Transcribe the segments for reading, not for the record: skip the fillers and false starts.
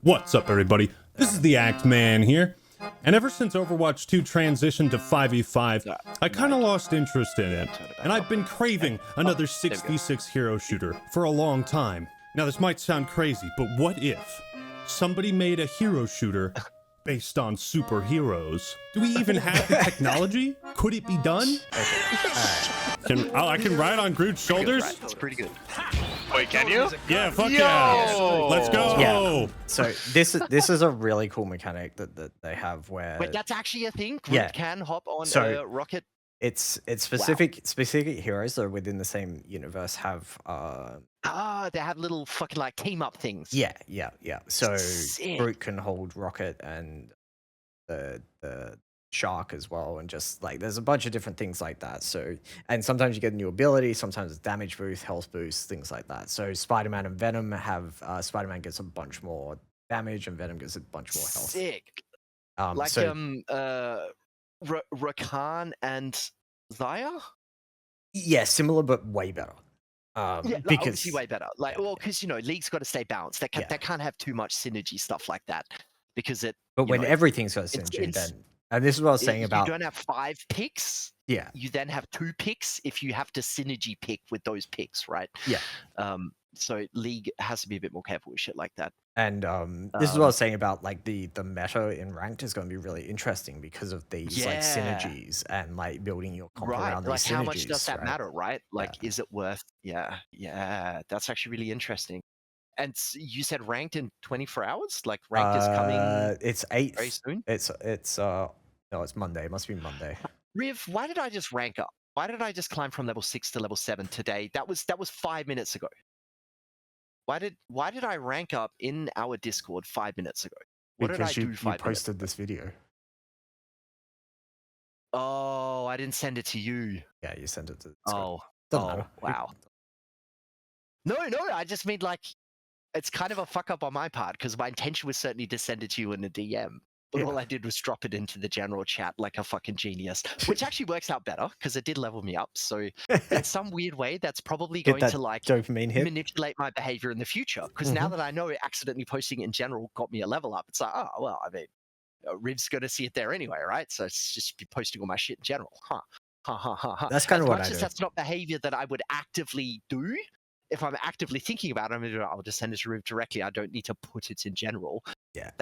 What's up, everybody? This is the Act Man here. And ever since Overwatch 2 transitioned to 5v5, I kind of lost interest in it. And I've been craving another 6v6 hero shooter for a long time. Now, this might sound crazy, but what if somebody made a hero shooter based on superheroes? Do we even have the technology? Could it be done? I can ride on Groot's shoulders? It's pretty good. Wait, can you? Yeah, fuck yeah. Let's go. Yeah. So this is a really cool mechanic that they have where Wait, that's actually a thing? Groot can hop on a rocket? it's specific heroes that are within the same universe have they have little fucking like team up things. yeah. So Sick. Groot can hold rocket and the shark as well, and just like there's a bunch of different things like that. So, and sometimes you get a new ability, sometimes it's damage boost, health boost, things like that. So Spider-Man and Venom have Spider-Man gets a bunch more damage and Venom gets a bunch more health. Sick. Like Rakan and Zaya? Yeah, similar but way better. Yeah, because obviously way better. Because League's got to stay balanced. They can't have too much synergy stuff like that, because it. But when everything's got synergy, then. And this is what I was saying about. You don't have 5 picks. Yeah. You then have 2 picks if you have to synergy pick with those picks, right? Yeah. So League has to be a bit more careful with shit like that. And this is what I was saying about like the meta in ranked is going to be really interesting because of these like synergies and like building your comp around these synergies. How much does that matter, right? Like, is it worth? Yeah. That's actually really interesting. And you said ranked in 24 hours? Like ranked is coming. It's 8 very soon. It's no, it's Monday. It must be Monday. Riv, why did I just rank up? Why did I just climb from level 6 to level 7 today? That was 5 minutes ago. Why did I rank up in our Discord 5 minutes ago? What because did I do 5 minutes? You posted this video. Oh, I didn't send it to you. Yeah, you sent it to. Wow. No, I just mean like it's kind of a fuck up on my part, because my intention was certainly to send it to you in a DM. But all I did was drop it into the general chat like a fucking genius, which actually works out better because it did level me up. So in some weird way, that's probably going to like dopamine hit. Manipulate my behavior in the future. Because now that I know accidentally posting it in general got me a level up, it's like, oh, well, I mean, Riv's going to see it there anyway, right? So it's just be posting all my shit in general. That's kind of what I do. As much as that's not behavior that I would actively do. If I'm actively thinking about it, I'll just send it to Riv directly. I don't need to put it in general. Yeah,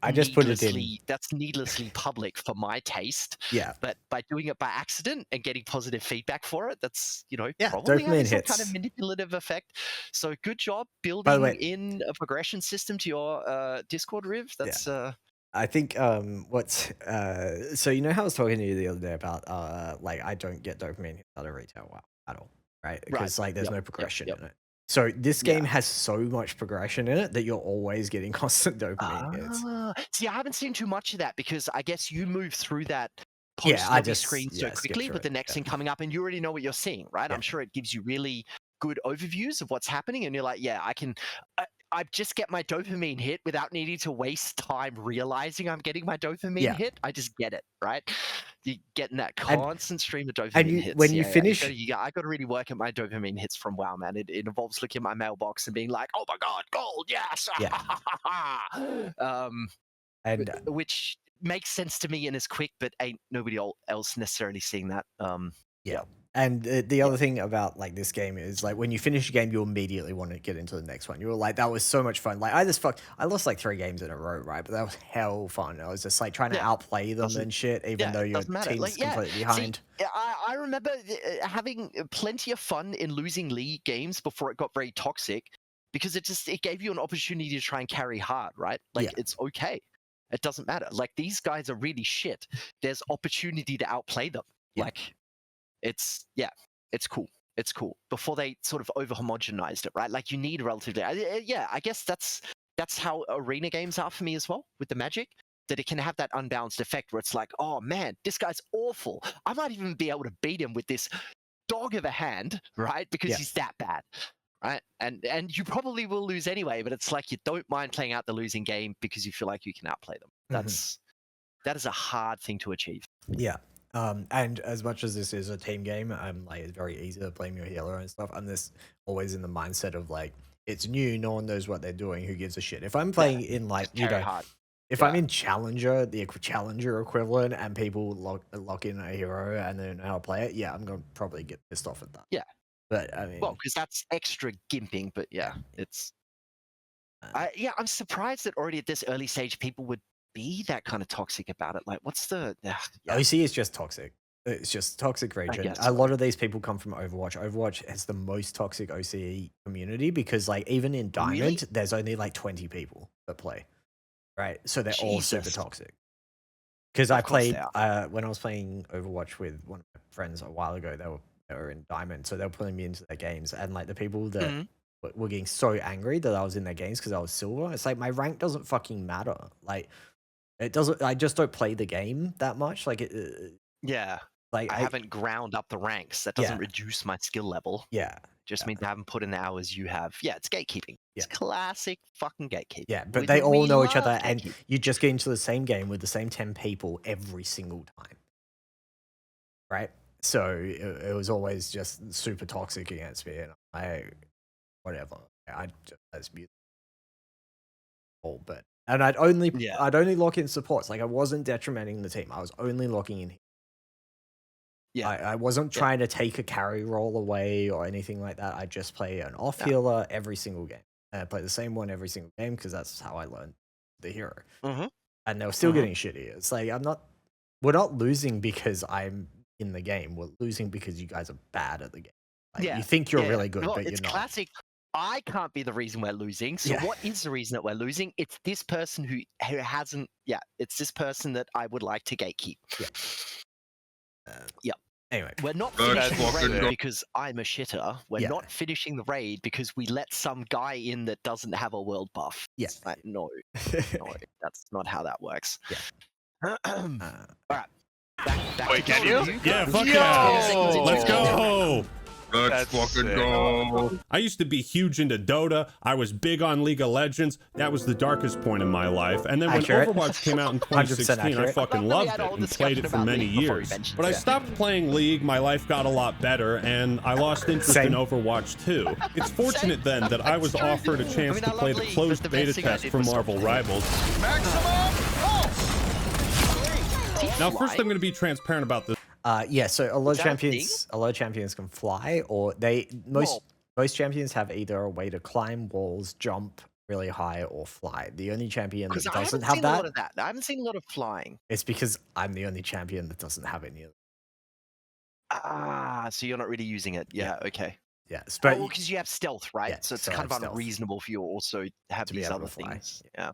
I just put it in. That's needlessly public for my taste. Yeah. But by doing it by accident and getting positive feedback for it, that's, dopamine probably having some hits. kind of manipulative effect. So good job building in a progression system to your Discord, Riv. That's I think so you know how I was talking to you the other day about like I don't get dopamine hits out of retail at all, right? Because like there's no progression in it. So this game has so much progression in it that you're always getting constant dopamine hits. See, I haven't seen too much of that because I guess you move through that post screen so quickly with the next thing coming up, and you already know what you're seeing, right? I'm sure it gives you really good overviews of what's happening, and you're like, I just get my dopamine hit without needing to waste time realizing I'm getting my dopamine hit. I just get it, right? You're getting that constant stream of dopamine hits. When you finish... I got to really work at my dopamine hits from WoW, man. It involves looking at my mailbox and being like, oh my God, gold, yes! Which makes sense to me and is quick, but ain't nobody else necessarily seeing that. And the other thing about like this game is like when you finish a game, you immediately want to get into the next one. You were like, that was so much fun. Like I lost like 3 games in a row, right? But that was hell fun. I was just like trying to outplay them and shit, even though your team's completely behind. See, I remember having plenty of fun in losing league games before it got very toxic, because it gave you an opportunity to try and carry hard, right? Like it's okay. It doesn't matter. Like these guys are really shit. There's opportunity to outplay them. Like. It's cool. It's cool. Before they sort of over-homogenized it, right? Like you need relatively, I guess that's how arena games are for me as well with the Magic. That it can have that unbalanced effect where it's like, oh man, this guy's awful. I might even be able to beat him with this dog of a hand, right? Because he's that bad, right? And you probably will lose anyway, but it's like you don't mind playing out the losing game because you feel like you can outplay them. That is a hard thing to achieve. Yeah. And as much as this is a team game, like it's very easy to blame your healer and stuff. I'm always in the mindset of like, It's new. No one knows what they're doing. Who gives a shit? If I'm playing in like hard. if I'm in Challenger, the Challenger equivalent, and people lock in a hero and they don't know how to play it, yeah, I'm gonna probably get pissed off at that. Yeah. But I mean, Well, because that's extra gimping. But yeah, it's. I'm surprised that already at this early stage people would be that kind of toxic about it. Like, what's the? OC is just toxic. It's just toxic region. A lot of these people come from Overwatch. Overwatch has the most toxic OCE community because, like, even in Diamond, there's only like 20 people that play, right? So they're all super toxic. Because I played when I was playing Overwatch with one of my friends a while ago. They were in Diamond, so they were putting me into their games, and like the people that were getting so angry that I was in their games because I was silver. It's like my rank doesn't fucking matter. Like it doesn't. I just don't play the game that much. Like it. Like I haven't ground up the ranks. That doesn't reduce my skill level. Just means I haven't put in the hours you have. Yeah, it's gatekeeping. It's classic fucking gatekeeping. Yeah, but they all know each other, and you just get into the same game with the same 10 people every single time, right? So it was always just super toxic against me, and whatever. That's beautiful. But I'd only lock in supports. Like I wasn't detrimenting the team. I was only locking in. I wasn't trying to take a carry role away or anything like that. I just play an off healer every single game. And I play the same one every single game because that's how I learned the hero. And they were still getting shitty. It's like we're not losing because I'm in the game. We're losing because you guys are bad at the game. Like, you think you're really good, but you're not. It's classic. I can't be the reason we're losing. So what is the reason that we're losing? It's this person who hasn't. Yeah, it's this person that I would like to gatekeep. Anyway, we're not finishing the raid because I'm a shitter. We're not finishing the raid because we let some guy in that doesn't have a world buff. Like, no, that's not how that works. All right. Wait, can you? Yeah, fuck yeah. Let's go. Let's fucking go. I used to be huge into Dota. I was big on League of Legends. That was the darkest point in my life. And then when Overwatch came out in 2016, I fucking loved it and played it for many years. But I stopped playing League, my life got a lot better, and I lost interest in Overwatch too. It's fortunate then that I was offered a chance to play the closed beta test for Marvel Rivals. Now, first I'm going to be transparent about this. So a lot of champions can fly, or most champions have either a way to climb walls, jump really high, or fly. The only champion that doesn't have that, I haven't seen a lot of flying. It's because I'm the only champion that doesn't have any of that. So you're not really using it. Yeah. Okay. Yeah, because you have stealth, right? So it's kind of unreasonable for you also to have these other things. Yeah.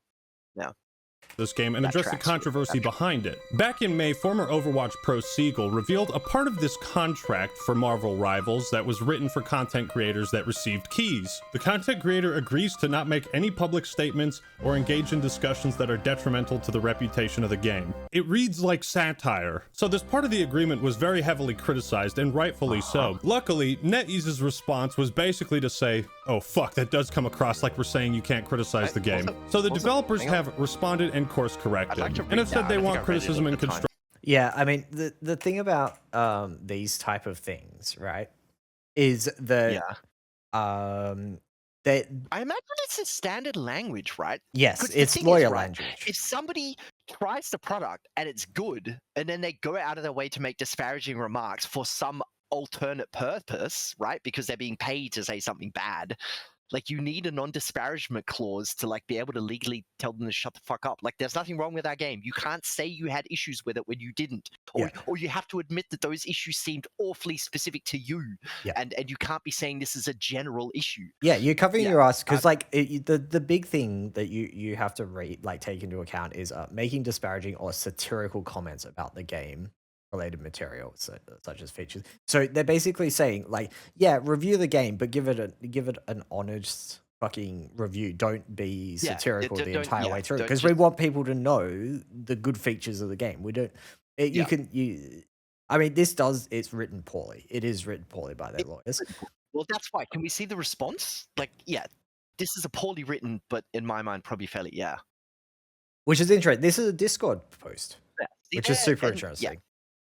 This game and address the controversy behind it. Back in May, former Overwatch pro Siegel revealed a part of this contract for Marvel Rivals that was written for content creators that received keys. The content creator agrees to not make any public statements or engage in discussions that are detrimental to the reputation of the game. It reads like satire. So this part of the agreement was very heavily criticized, and rightfully so. Luckily, NetEase's response was basically to say, oh fuck, that does come across like we're saying you can't criticize the game. So the developers have responded and course corrected, and have said they want criticism and construction. Yeah, I mean, the thing about these type of things, right, is that I imagine it's a standard language, right? Yes, it's lawyer language. If somebody tries the product and it's good, and then they go out of their way to make disparaging remarks for some alternate purpose, right? Because they're being paid to say something bad. Like, you need a non-disparagement clause to, like, be able to legally tell them to shut the fuck up. Like, there's nothing wrong with our game. You can't say you had issues with it when you didn't. Or you have to admit that those issues seemed awfully specific to you. And you can't be saying this is a general issue. Yeah, you're covering your ass because, like, the big thing that you have to take into account is making disparaging or satirical comments about the game related material, such as features. So they're basically saying, like, review the game, but give it an honest fucking review. Don't be satirical the entire way through, because we want people to know the good features of the game. We don't. I mean, it's written poorly. It is written poorly by their lawyers. Well, that's why. Can we see the response? Like, this is a poorly written, but in my mind, probably fairly, Which is interesting. This is a Discord post, which is super interesting.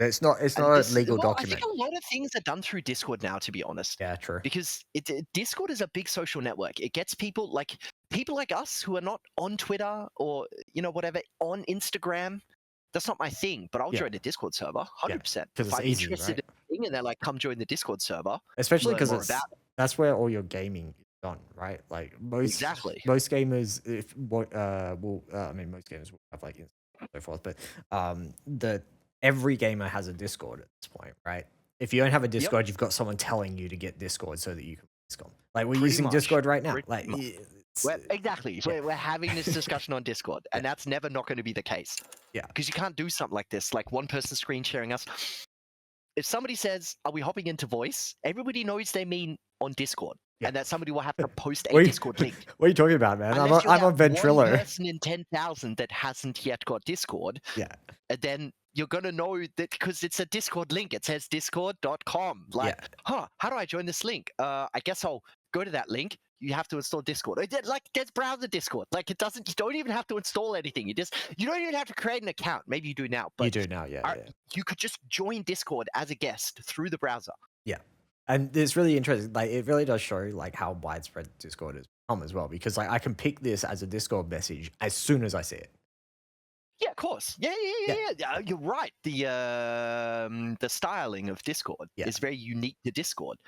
It's not And a this, legal well, document. I think a lot of things are done through Discord now, to be honest. Yeah, true. Because Discord is a big social network. It gets people like us who are not on Twitter or whatever on Instagram. That's not my thing, but I'll join a Discord server, 100%. Because If it's I'm easy, interested right? in a thing and they're like, "Come join the Discord server," Especially learn because more about it. that's where all your gaming is done, right? Like most gamers, I mean, most gamers will have like Instagram and so forth, but every gamer has a Discord at this point, right? If you don't have a Discord, you've got someone telling you to get Discord so that you can Discord. Like we're using Discord right now. Like exactly. We're having this discussion on Discord, and that's never not going to be the case. Yeah. Because you can't do something like this, like one person screen sharing us. If somebody says, "Are we hopping into voice?" everybody knows they mean on Discord, and that somebody will have to post a Discord link. What are you talking about, man? Unless I'm on Ventrilo. One person in 10,000 that hasn't yet got Discord. Yeah. And then you're gonna know that because it's a Discord link. It says discord.com. Like, how do I join this link? I guess I'll go to that link. You have to install Discord. Like, there's browser Discord. Like, you don't even have to install anything. You don't even have to create an account. Maybe you do now. But you do now, yeah. You could just join Discord as a guest through the browser. Yeah. And it's really interesting. Like, it really does show like how widespread Discord has become as well. Because like I can pick this as a Discord message as soon as I see it. Yeah, of course. Yeah. You're right. The styling of Discord is very unique to Discord,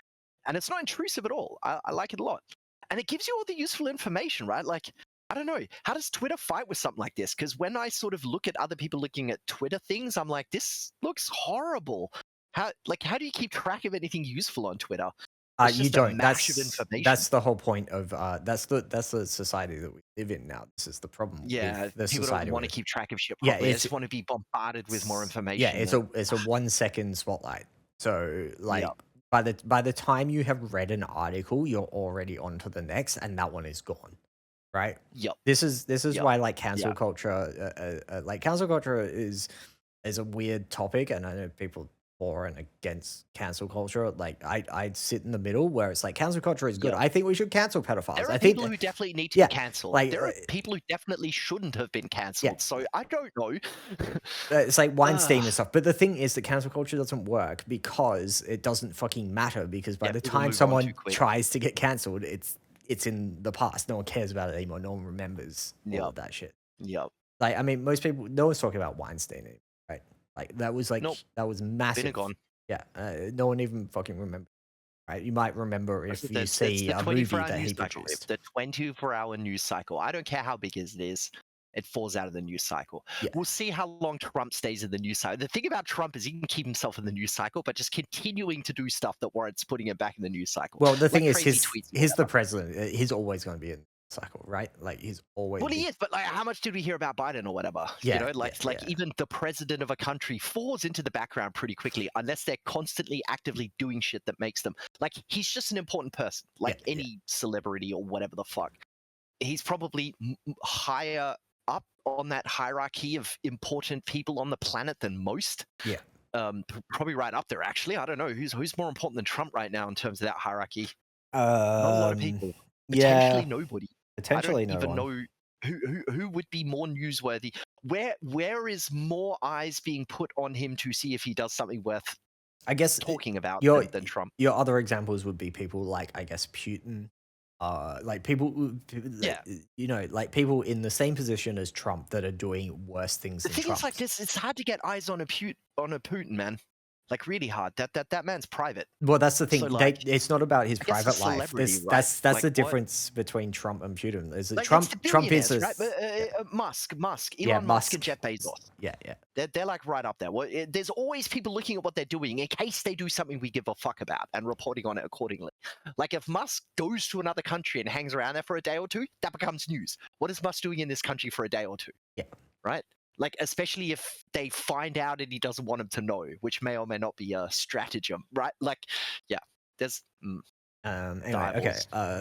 and it's not intrusive at all. I like it a lot, and it gives you all the useful information, right? Like, I don't know, how does Twitter fight with something like this? Because when I sort of look at other people looking at Twitter things, I'm like, this looks horrible. How do you keep track of anything useful on Twitter? You don't. That's the whole point of that's the society that we live in now. This is the problem. Yeah, with the people society don't want to keep track of shit properly. They just want to be bombarded with more information. Yeah, it's a 1 second spotlight. So like by the time you have read an article, you're already on to the next, and that one is gone. Right? Yep. This is why like cancel culture, cancel culture is a weird topic, and I know people for and against cancel culture. Like I'd sit in the middle where it's like cancel culture is good. I think we should cancel pedophiles. There are people who definitely need to be cancelled. Like, there are people who definitely shouldn't have been cancelled. So I don't know. It's like Weinstein and stuff. But the thing is that cancel culture doesn't work because it doesn't fucking matter. Because by the time someone tries to get cancelled, it's in the past. No one cares about it anymore. No one remembers all of that shit. Yep. Like I mean, most people, no one's talking about Weinstein anymore, right? Like that was that was massive. Gone. Yeah, no one even fucking remembers. Right? You might remember if you see a movie that he produced. The 24-hour news cycle. I don't care how big it is. It falls out of the news cycle. Yeah. We'll see how long Trump stays in the news cycle. The thing about Trump is he can keep himself in the news cycle, but just continuing to do stuff that warrants putting him back in the news cycle. Well, the thing is, he's the president. He's always going to be in the cycle, right? Like he's always. Well, he is, but like, how much did we hear about Biden or whatever? Yeah, even the president of a country falls into the background pretty quickly unless they're constantly actively doing shit that makes them like he's just an important person, like any celebrity or whatever the fuck. He's probably higher up on that hierarchy of important people on the planet than most. Yeah. Probably right up there, actually. I don't know who's more important than Trump right now in terms of that hierarchy. Not a lot of people. Potentially nobody. Potentially I don't even know who would be more newsworthy. Where is more eyes being put on him to see if he does something worth talking about than Trump? Your other examples would be people like, I guess, Putin. Like people, like people in the same position as Trump that are doing worse things than Trump. The thing is, like this, it's hard to get eyes on a Putin, man. Like really hard. That man's private. Well, that's the thing. So, like, it's not about his private life. That's the difference between Trump and Putin. Is that Trump is a, right? Musk, Elon Musk and Jeff Bezos. Yeah. They're like right up there. Well, there's always people looking at what they're doing in case they do something we give a fuck about and reporting on it accordingly. Like if Musk goes to another country and hangs around there for a day or two, that becomes news. What is Musk doing in this country for a day or two? Yeah. Right? Like, especially if they find out and he doesn't want him to know, which may or may not be a stratagem, right? Like, yeah, there's... Anyway, okay.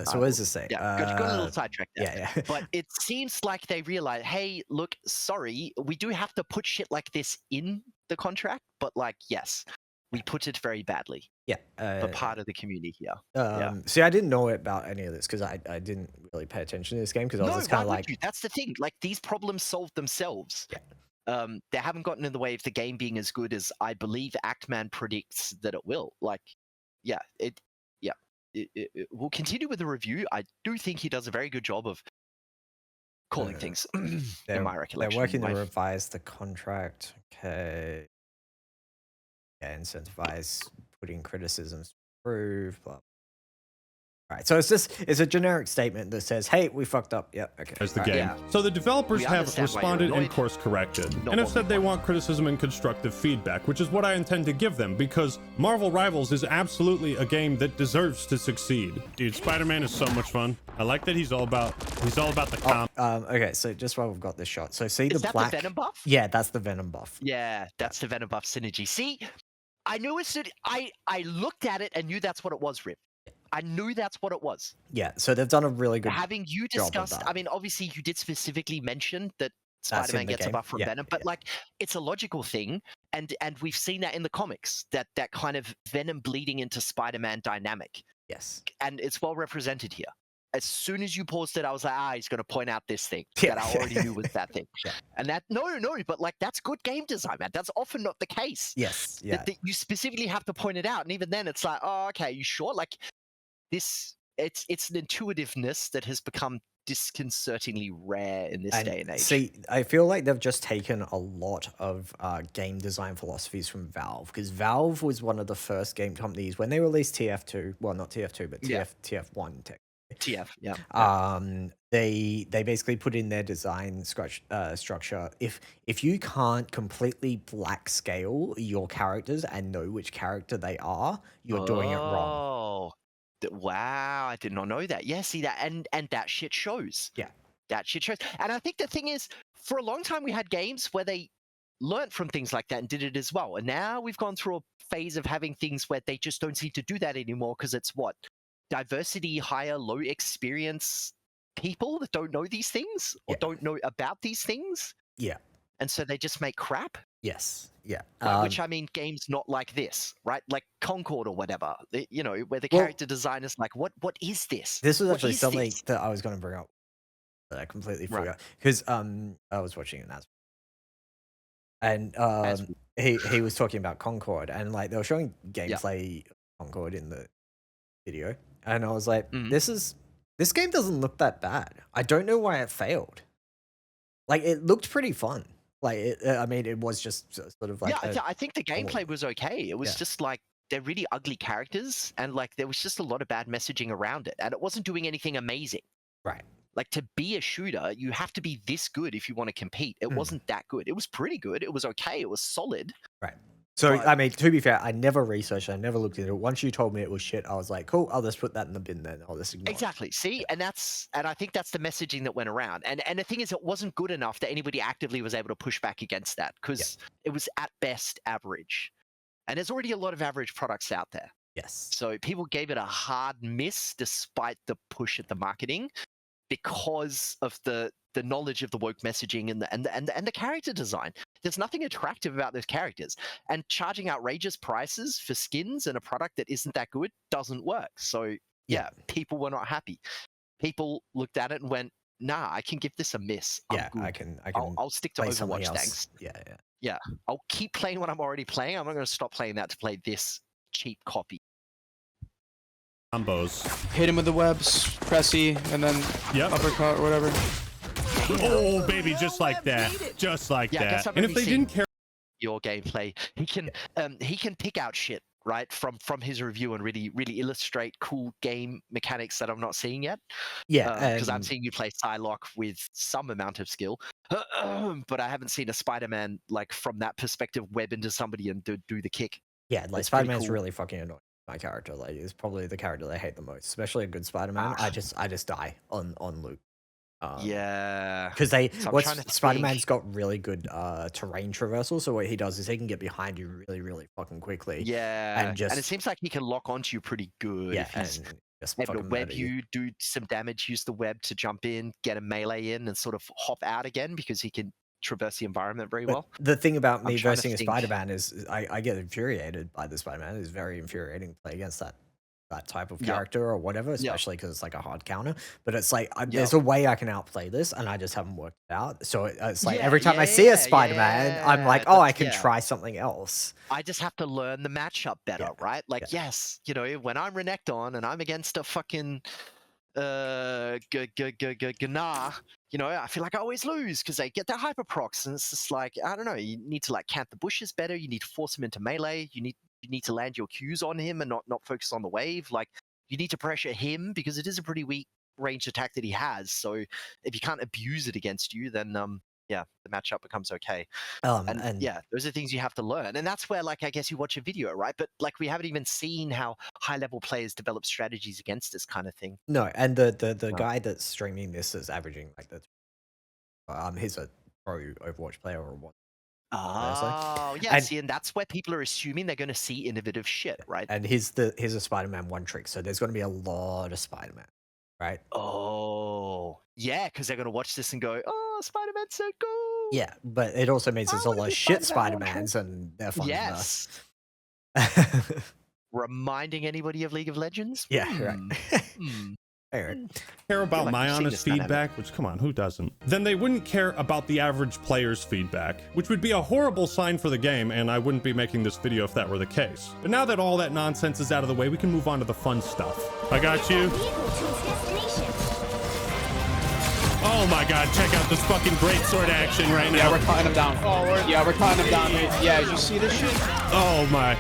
So what does this say? Yeah, got a little sidetracked there. Yeah. But it seems like they realize, hey, look, sorry, we do have to put shit like this in the contract, but like, yes, we put it very badly. Yeah. For part of the community here. See, I didn't know about any of this because I didn't really pay attention to this game because I was just kind of like... That's the thing. Like, these problems solve themselves. Yeah. they haven't gotten in the way of the game being as good as I believe Actman predicts that it will. Like, yeah, it will continue with the review. I do think he does a very good job of calling things, in my recollection. They're working to revise the contract. Okay. Yeah, incentivize putting criticisms through, blah. All right, so it's a generic statement that says, "Hey, we fucked up." Yep, okay. As the All game. right, So the developers We have understand why you're responded and annoyed. course corrected, Not and have what said we they want. want criticism and constructive feedback, which is what I intend to give them, because Marvel Rivals is absolutely a game that deserves to succeed. Dude, Spider-Man is so much fun. I like that he's all about the comp. Okay, so just while we've got this shot, so see Is the that black. the Venom buff? Yeah, that's the Venom buff. Yeah, that's the Venom buff synergy. See, I knew it's. I looked at it and knew that's what it was, Rip. I knew that's what it was. Yeah, so they've done a really good Having you job of discussed, that. I mean, obviously you did specifically mention that That's in Spider-Man the gets a game. buff from Yeah, Venom, but like it's a logical thing, and we've seen that in the comics, that kind of Venom bleeding into Spider-Man dynamic, Yes. and it's well represented here. As soon as you paused it, I was like, he's going to point out this thing Yeah. that I already knew was that thing. Yeah. And that, no, but like that's good game design, man. That's often not the case. Yes. Yeah. That you specifically have to point it out, and even then, it's like, oh, okay, you sure? Like this, it's an intuitiveness that has become disconcertingly rare in this day and age. See, I feel like they've just taken a lot of game design philosophies from Valve, because Valve was one of the first game companies when they released TF2. Well, not TF2, but TF1 tech. TF, yeah. They basically put in their design structure. If you can't completely black scale your characters and know which character they are, you're doing it wrong. Wow, I did not know that. Yeah, see that, and that shit shows. Yeah, that shit shows. And I think the thing is, for a long time we had games where they learnt from things like that and did it as well. And now we've gone through a phase of having things where they just don't seem to do that anymore, because it's what? Diversity, higher, low experience people that don't know these things or don't know about these things. Yeah. And so they just make crap. Yes. Yeah. Which, I mean, games not like this, right? Like Concord or whatever, where the character design is like, what is this? This was actually something that I was going to bring up that I completely forgot, because I was watching an and he was talking about Concord, and like they were showing gameplay of Concord in the video, and I was like, this game doesn't look that bad. I don't know why it failed. Like, it looked pretty fun. Like, I mean, it was just sort of like I think the gameplay was okay. It was just like, they're really ugly characters, and like there was just a lot of bad messaging around it, and it wasn't doing anything amazing. Right. Like, to be a shooter, you have to be this good if you want to compete. It wasn't that good. It was pretty good. It was okay. It was solid. Right. So, I mean, to be fair, I never researched it. I never looked into it. Once you told me it was shit, I was like, cool, I'll just put that in the bin then. I'll just ignore it. Exactly. See, and I think that's the messaging that went around. And the thing is, it wasn't good enough that anybody actively was able to push back against that, because it was at best average. And there's already a lot of average products out there. Yes. So people gave it a hard miss despite the push at the marketing, because of the knowledge of the woke messaging and the character design. There's nothing attractive about those characters, and charging outrageous prices for skins and a product that isn't that good doesn't work. So yeah, people were not happy. People looked at it and went, nah, I can give this a miss. I can I'll stick to Overwatch, thanks. Yeah. I'll keep playing what I'm already playing. I'm not going to stop playing that to play this cheap copy. Combos. Hit him with the webs, pressy, and then uppercut or whatever. Oh, baby, just like that. Just like that. And if they didn't care your gameplay, he can pick out shit, right, from his review and really illustrate cool game mechanics that I'm not seeing yet. Yeah, because I'm seeing you play Psylocke with some amount of skill, but I haven't seen a Spider-Man like from that perspective web into somebody and do the kick. Yeah, like Spider-Man's really fucking annoying. My character, like, is probably the character I hate the most, especially a good Spider-Man. I just die on loop. Because Spider-Man's got really good terrain traversal, so what he does is he can get behind you really fucking quickly. Yeah, and it seems like he can lock onto you pretty good. Yeah, if he's able to web you, do some damage, use the web to jump in, get a melee in, and sort of hop out again, because he can traverse the environment very well. The thing about me versing a Spider-Man is I get infuriated by the Spider-Man. It's very infuriating to play against that that type of character or whatever, especially because it's like a hard counter. But it's like there's Yep. a way I can outplay this, and I just haven't worked it out. So it's like every time I see a Spider-Man, I'm like, oh, I can try something else. I just have to learn the matchup better, right? Like, yes, you know, when I'm Renekton and I'm against a fucking Gnar, you know, I feel like I always lose because they get their hyperprocs, and it's just like, I don't know, you need to like camp the bushes better, you need to force him into melee, you need to land your Qs on him and not focus on the wave. Like, you need to pressure him because it is a pretty weak ranged attack that he has. So if you can't abuse it against you, then the matchup becomes okay. And yeah, those are things you have to learn. And that's where, like, I guess you watch a video, right? But like, we haven't even seen how high level players develop strategies against this kind of thing. No, and the guy that's streaming this is averaging like he's a pro Overwatch player or what. Oh, yeah, see, and that's where people are assuming they're going to see innovative shit, right? And here's a Spider-Man one trick, so there's going to be a lot of Spider-Man, right? Oh, yeah, because they're going to watch this and go, oh, Spider-Man's so cool. Yeah, but it also means there's a lot of shit Spider-Mans, and they're fun. Yes. Reminding anybody of League of Legends? Yeah, right. Anyway, care about my honest feedback, which, come on, who doesn't? Then they wouldn't care about the average player's feedback, which would be a horrible sign for the game, and I wouldn't be making this video if that were the case. But now that all that nonsense is out of the way, we can move on to the fun stuff. I got you. Oh my god, check out this fucking greatsword action right now. Yeah, we're cutting him down. Yeah, we're cutting him down. Yeah, did you see this shit? Oh my.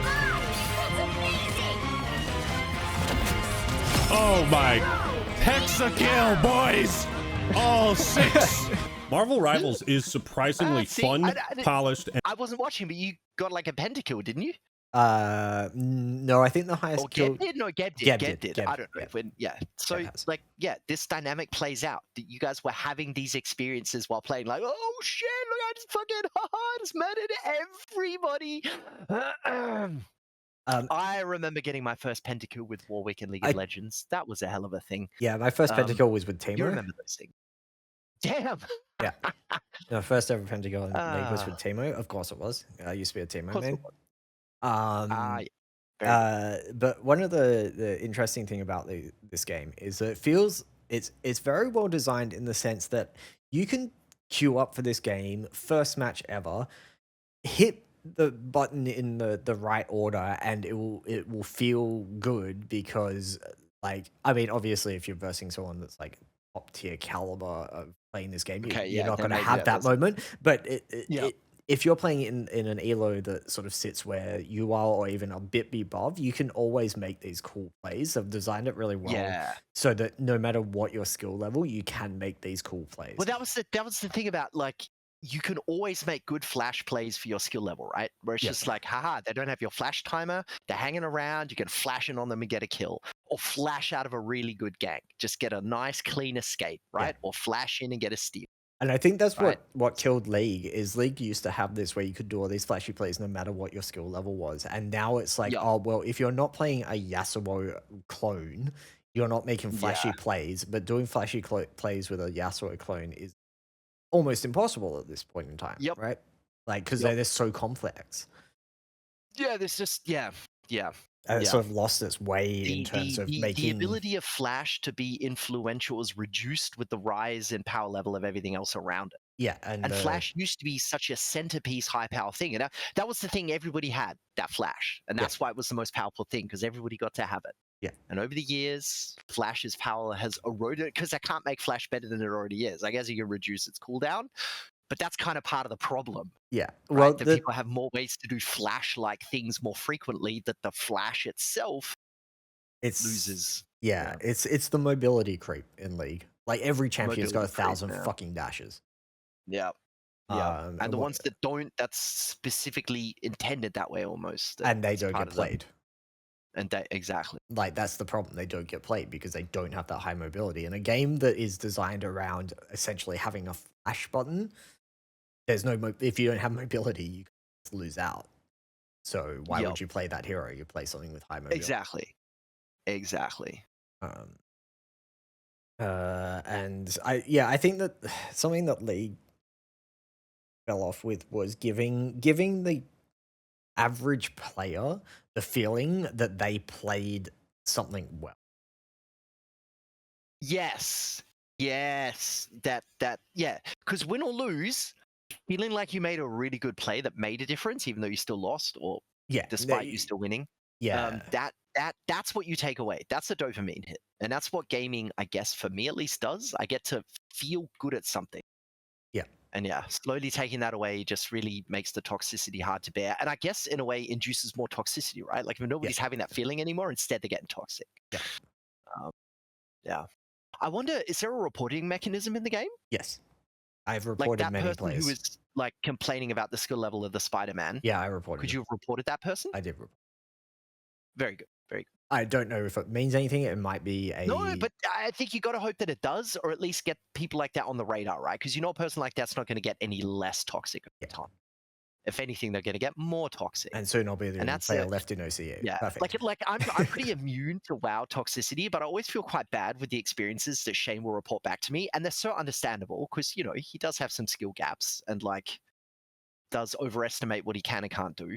Oh my. Hexa-kill, boys! All 6! Marvel Rivals is surprisingly fun, polished, and... I wasn't watching, but you got like a pentakill, didn't you? No, I think the highest kill... Geb did. I don't know. So, like, this dynamic plays out. That you guys were having these experiences while playing, like, oh shit, look, I just fucking, I just murdered everybody. I remember getting my first pentakill with Warwick in League of Legends. That was a hell of a thing. Yeah, my first pentakill was with Teemo. You remember those things? Damn. Yeah. No, first ever pentakill in League was with Teemo. Of course it was. I used to be a Teemo man. But one of the interesting thing about this game is that it feels it's very well designed in the sense that you can queue up for this game, first match ever, hit the button in the right order, and it will feel good because, like, I mean, obviously if you're versing someone that's like top tier caliber of playing this game, you're not going to have that moment. But if you're playing in an elo that sort of sits where you are, or even a bit above, you can always make these cool plays. They've designed it really well, so that no matter what your skill level, you can make these cool plays. Well, that was the thing about, like, you can always make good flash plays for your skill level, right? Where it's just like, haha, they don't have your flash timer, they're hanging around, you can flash in on them and get a kill. Or flash out of a really good gank, just get a nice clean escape, right? Or flash in and get a steal. And I think that's what killed League, is League used to have this where you could do all these flashy plays no matter what your skill level was. And now it's like, oh, well, if you're not playing a Yasuo clone, you're not making flashy plays, but doing flashy plays with a Yasuo clone is almost impossible at this point in time, right? Like, because they're so complex. Yeah, there's just, And it sort of lost its way in terms of making... The ability of Flash to be influential is reduced with the rise in power level of everything else around it. Yeah, and Flash used to be such a centerpiece high power thing. And that was the thing everybody had, that Flash. And that's why it was the most powerful thing, because everybody got to have it. Yeah. And over the years, Flash's power has eroded because I can't make Flash better than it already is. I guess you can reduce its cooldown, but that's kind of part of the problem. Yeah. Right? Well, that people have more ways to do Flash-like things more frequently, that the Flash itself loses. Yeah, it's the mobility creep in League. Like, every champion's got 1,000 fucking dashes. Yeah. Yeah. And the ones that don't, that's specifically intended that way almost. And they don't get played. And exactly. Like, that's the problem. They don't get played because they don't have that high mobility. In a game that is designed around essentially having a flash button, there's no if you don't have mobility, you can lose out. So why would you play that hero? You play something with high mobility. Exactly. And I think that something that League fell off with was giving the average player the feeling that they played something well. Yes. That yeah. Because win or lose, feeling like you made a really good play that made a difference, even though you still lost, or despite you still winning. That's what you take away. That's a dopamine hit, and that's what gaming, I guess, for me at least, does. I get to feel good at something. Yeah. And slowly taking that away just really makes the toxicity hard to bear, and I guess in a way induces more toxicity, right? Like if nobody's having that feeling anymore, instead they're getting toxic. Yeah. I wonder, is there a reporting mechanism in the game? Yes, I've reported many person players who is like complaining about the skill level of the Spider-Man. Yeah, I reported. Could you have reported that person? I did report. Very good. Very good. I don't know if it means anything. It might be a... No, but I think you got to hope that it does, or at least get people like that on the radar, right? Because a person like that's not going to get any less toxic over time. If anything, they're going to get more toxic. And soon I'll be the only player left in OCE. Yeah, perfect. I'm pretty immune to WoW toxicity, but I always feel quite bad with the experiences that Shane will report back to me, and they're so understandable because he does have some skill gaps and does overestimate what he can and can't do.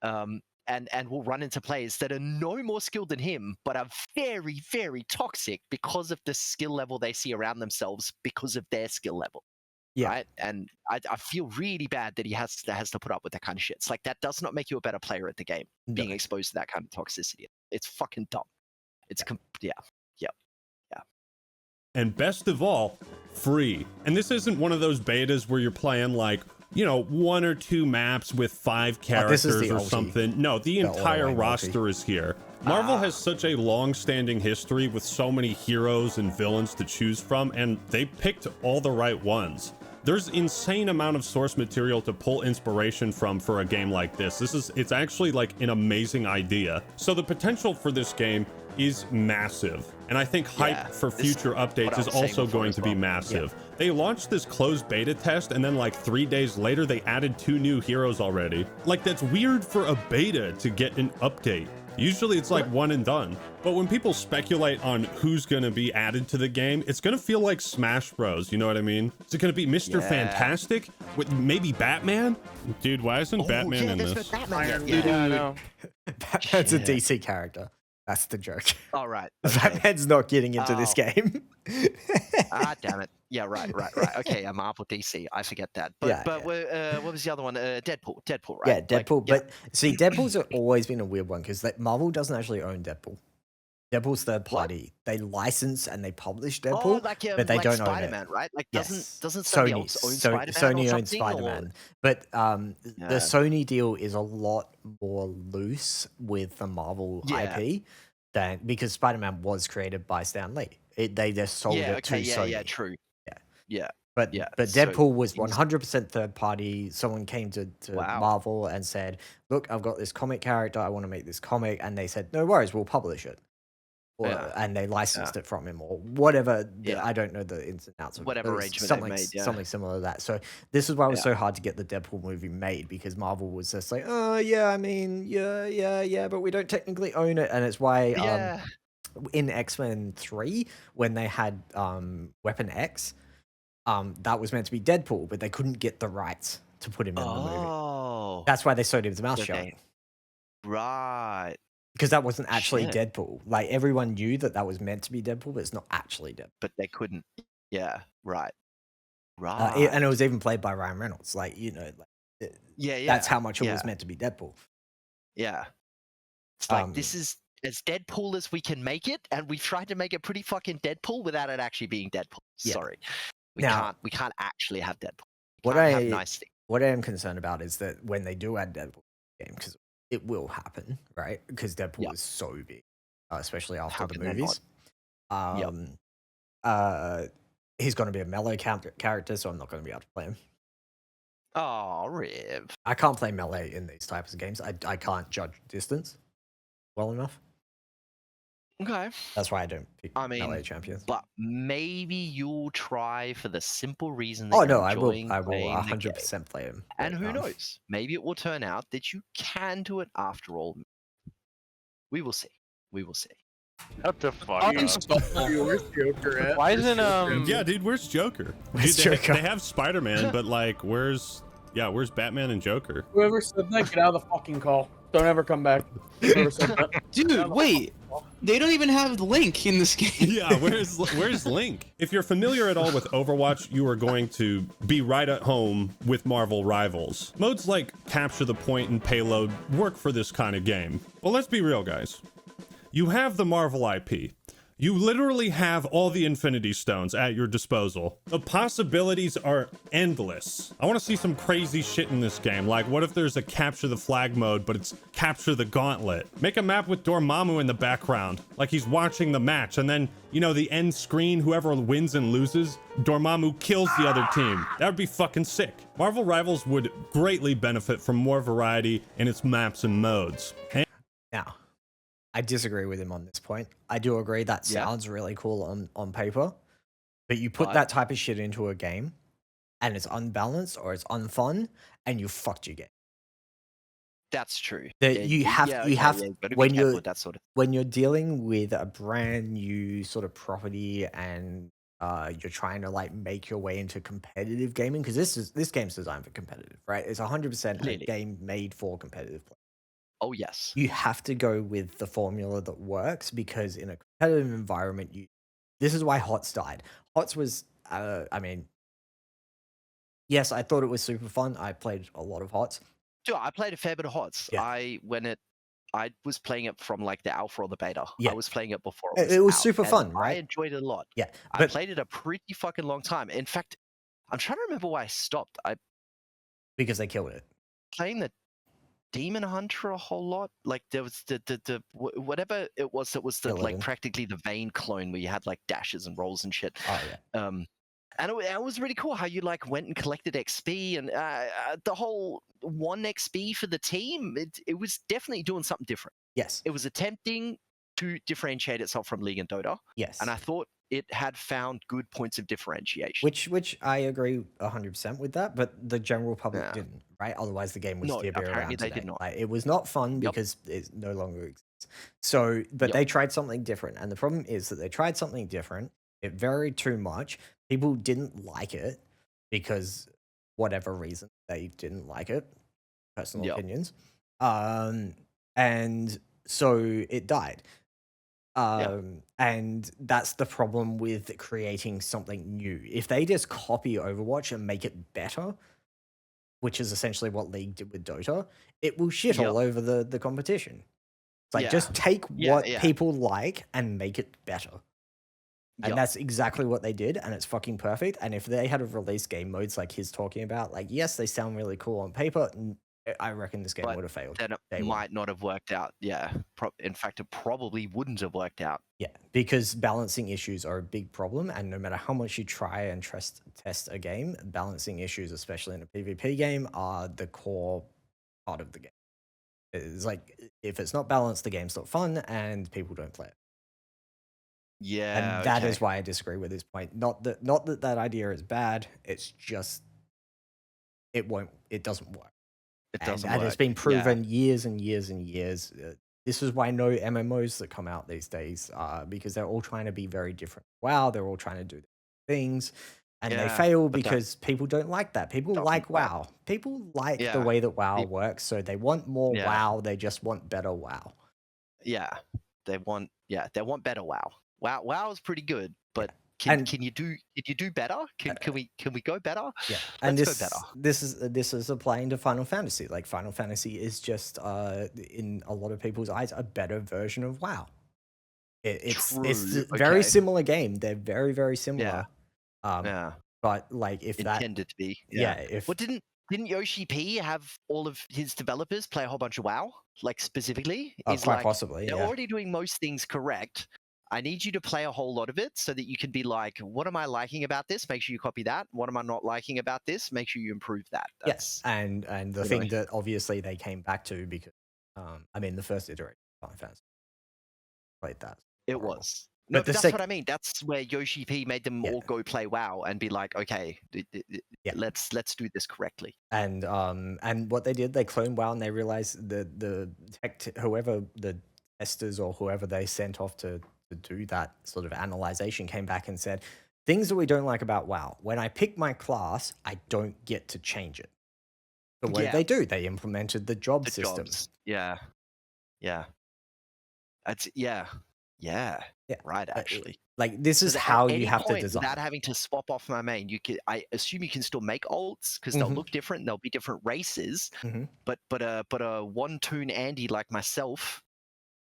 And will run into players that are no more skilled than him, but are very, very toxic because of the skill level they see around themselves because of their skill level. Yeah. Right? And I feel really bad that he has to put up with that kind of shit. It's like, that does not make you a better player at the game, being exposed to that kind of toxicity. It's fucking dumb. It's yeah. And best of all, free. And this isn't one of those betas where you're playing like, 1 or 2 maps with 5 characters or something. No, the entire roster is here. Marvel has such a long-standing history with so many heroes and villains to choose from, and they picked all the right ones. There's insane amount of source material to pull inspiration from for a game like this. It's actually like an amazing idea. So the potential for this game is massive. And I think hype for future updates is also going to be massive. Yeah. They launched this closed beta test, and then like 3 days later, they added 2 new heroes already. Like, that's weird for a beta to get an update. Usually it's like one and done. But when people speculate on who's gonna be added to the game, it's gonna feel like Smash Bros, you know what I mean? Is it gonna be Mr. Fantastic? With maybe Batman? Dude, why isn't Batman in this? I know. Batman's a DC character. That's the joke. All right. Batman's not getting into this game. Damn it. Yeah, right. Okay, Marvel DC. I forget that. But what was the other one? Deadpool, right? Yeah, Deadpool. But see, Deadpool's always been a weird one because Marvel doesn't actually own Deadpool. Deadpool's third party. What? They license and they publish Deadpool, but they don't Spider-Man, own it. Right? Like, doesn't somebody else own Spider-Man? Sony owns Spider-Man, but the Sony deal is a lot more loose with the Marvel IP than because Spider-Man was created by Stan Lee. They just sold it to Sony. Yeah, true. Yeah. But Deadpool was 100% third party. Someone came to Marvel and said, "Look, I've got this comic character. I want to make this comic," and they said, "No worries, we'll publish it." And they licensed it from him or whatever. I don't know the ins and outs of whatever arrangement they made. Something similar to that. So this is why it was so hard to get the Deadpool movie made because Marvel was just like, "Oh yeah, I mean, yeah, but we don't technically own it," and it's why in X-Men 3 when they had Weapon X. That was meant to be Deadpool, but they couldn't get the rights to put him in the movie. That's why they sewed his mouth shut. Right. Because that wasn't actually Deadpool. Like, everyone knew that was meant to be Deadpool, but it's not actually Deadpool. But they couldn't. Yeah, right. And it was even played by Ryan Reynolds. Like, that's how much it was meant to be Deadpool. Yeah. It's like, this is as Deadpool as we can make it, and we've tried to make it pretty fucking Deadpool without it actually being Deadpool. Sorry. We can't actually have Deadpool. What I am concerned about is that when they do add Deadpool to the game, because it will happen, right? Because Deadpool is so big, especially after the movies. He's going to be a melee character, so I'm not going to be able to play him. Oh, Riv. I can't play melee in these types of games. I can't judge distance well enough. Okay. That's why I don't pick melee champions. But maybe you'll try for the simple reason that I will 100% play him. And who knows? Maybe it will turn out that you can do it after all. We will see. What the fuck? Where's Joker at? Why isn't Yeah, dude, where's Joker? Joker? They have Spider-Man, but like, where's Batman and Joker? Whoever said that, get out of the fucking call. Don't ever come back. Whoever said that. Dude, wait. They don't even have Link in this game. Yeah, where's Link? If you're familiar at all with Overwatch, you are going to be right at home with Marvel Rivals. Modes like Capture the Point and Payload work for this kind of game. Well, let's be real, guys. You have the Marvel IP. You literally have all the Infinity Stones at your disposal. The possibilities are endless. I want to see some crazy shit in this game. Like, what if there's a capture the flag mode, but it's capture the gauntlet? Make a map with Dormammu in the background, like he's watching the match, and then, you know, the end screen, whoever wins and loses, Dormammu kills the other team. That would be fucking sick. Marvel Rivals would greatly benefit from more variety in its maps and modes. Now, I disagree with him on this point. I do agree that sounds really cool on paper, but you put that type of shit into a game and it's unbalanced or it's unfun and you fucked your game. That's true. That you have when you're that sort of when you're dealing with a brand new sort of property and you're trying to like make your way into competitive gaming, because this game's designed for competitive, right? It's 100% a game made for competitive play. Oh yes. You have to go with the formula that works, because in a competitive environment, this is why HOTS died. HOTS was, I mean, yes, I thought it was super fun. I played a lot of HOTS. Dude, I played a fair bit of HOTS. Yeah. I was playing it from like the alpha or the beta. Yeah. I was playing it before it was out, super and fun, right? I enjoyed it a lot. Yeah, I played it a pretty fucking long time. In fact, I'm trying to remember why I stopped. Because they killed it. Playing the Demon Hunter a whole lot. Like there was the whatever it was that was the like practically the Vayne clone where you had like dashes and rolls and shit. Oh yeah. And it was really cool how you like went and collected XP and the whole 1 XP for the team. It was definitely doing something different. Yes. It was attempting to differentiate itself from League and Dota. Yes. And I thought it had found good points of differentiation. Which I agree 100% with that, but the general public didn't, right? Otherwise, the game would still be apparently around they today. did not. Like, it was not fun because it no longer exists. So, but they tried something different, and the problem is that they tried something different. It varied too much. People didn't like it because whatever reason they didn't like it, personal opinions, and so it died. And that's the problem with creating something new. If they just copy Overwatch and make it better, which is essentially what League did with Dota, it will shit all over the competition. It's like, just take what people like and make it better. And that's exactly what they did, and it's fucking perfect. And if they had have released game modes like he's talking about, like, yes, they sound really cool on paper, I reckon this game would have failed. Then it might not have worked out. Yeah. In fact, it probably wouldn't have worked out. Yeah, because balancing issues are a big problem, and no matter how much you try and test a game, balancing issues, especially in a PvP game, are the core part of the game. It's like, if it's not balanced, the game's not fun, and people don't play it. Yeah, and that is why I disagree with his point. Not that idea is bad. It's just it doesn't work. It doesn't and work. it's been proven years and years and years. This is why no MMOs that come out these days, because they're all trying to be very different. WoW, they're all trying to do things, and they fail because people don't like that. People like WoW. People like the way that WoW works, so they want more WoW. They just want better WoW. Yeah, they want better WoW. WoW is pretty good, but can you do better? Can we go better? Yeah, and go better. This is applying to Final Fantasy. Like, Final Fantasy is just in a lot of people's eyes a better version of WoW. It's a very similar game. They're very, very similar. But like, if intended to be, didn't Yoshi P have all of his developers play a whole bunch of WoW? Like, specifically, quite possibly. They're already doing most things correct. I need you to play a whole lot of it so that you can be like, what am I liking about this? Make sure you copy that. What am I not liking about this? Make sure you improve that. Yes, and the thing that obviously they came back to, because I mean, the first iteration of Final Fantasy played that. It was. No, but that's what I mean. That's where Yoshi P made them all go play WoW and be like, okay, let's do this correctly. And what they did, they cloned WoW, and they realized the whoever the testers or whoever they sent off to do that sort of analyzation came back and said, things that we don't like about WoW. When I pick my class, I don't get to change it. But what did they do? They implemented the job system. Yeah. Yeah. Yeah. Right. Actually, like this is at how any you have to point, design. without having to swap off my main, I assume you can still make alts because they'll Mhm. look different. They'll be different races. Mhm. But a one-toon Andy like myself,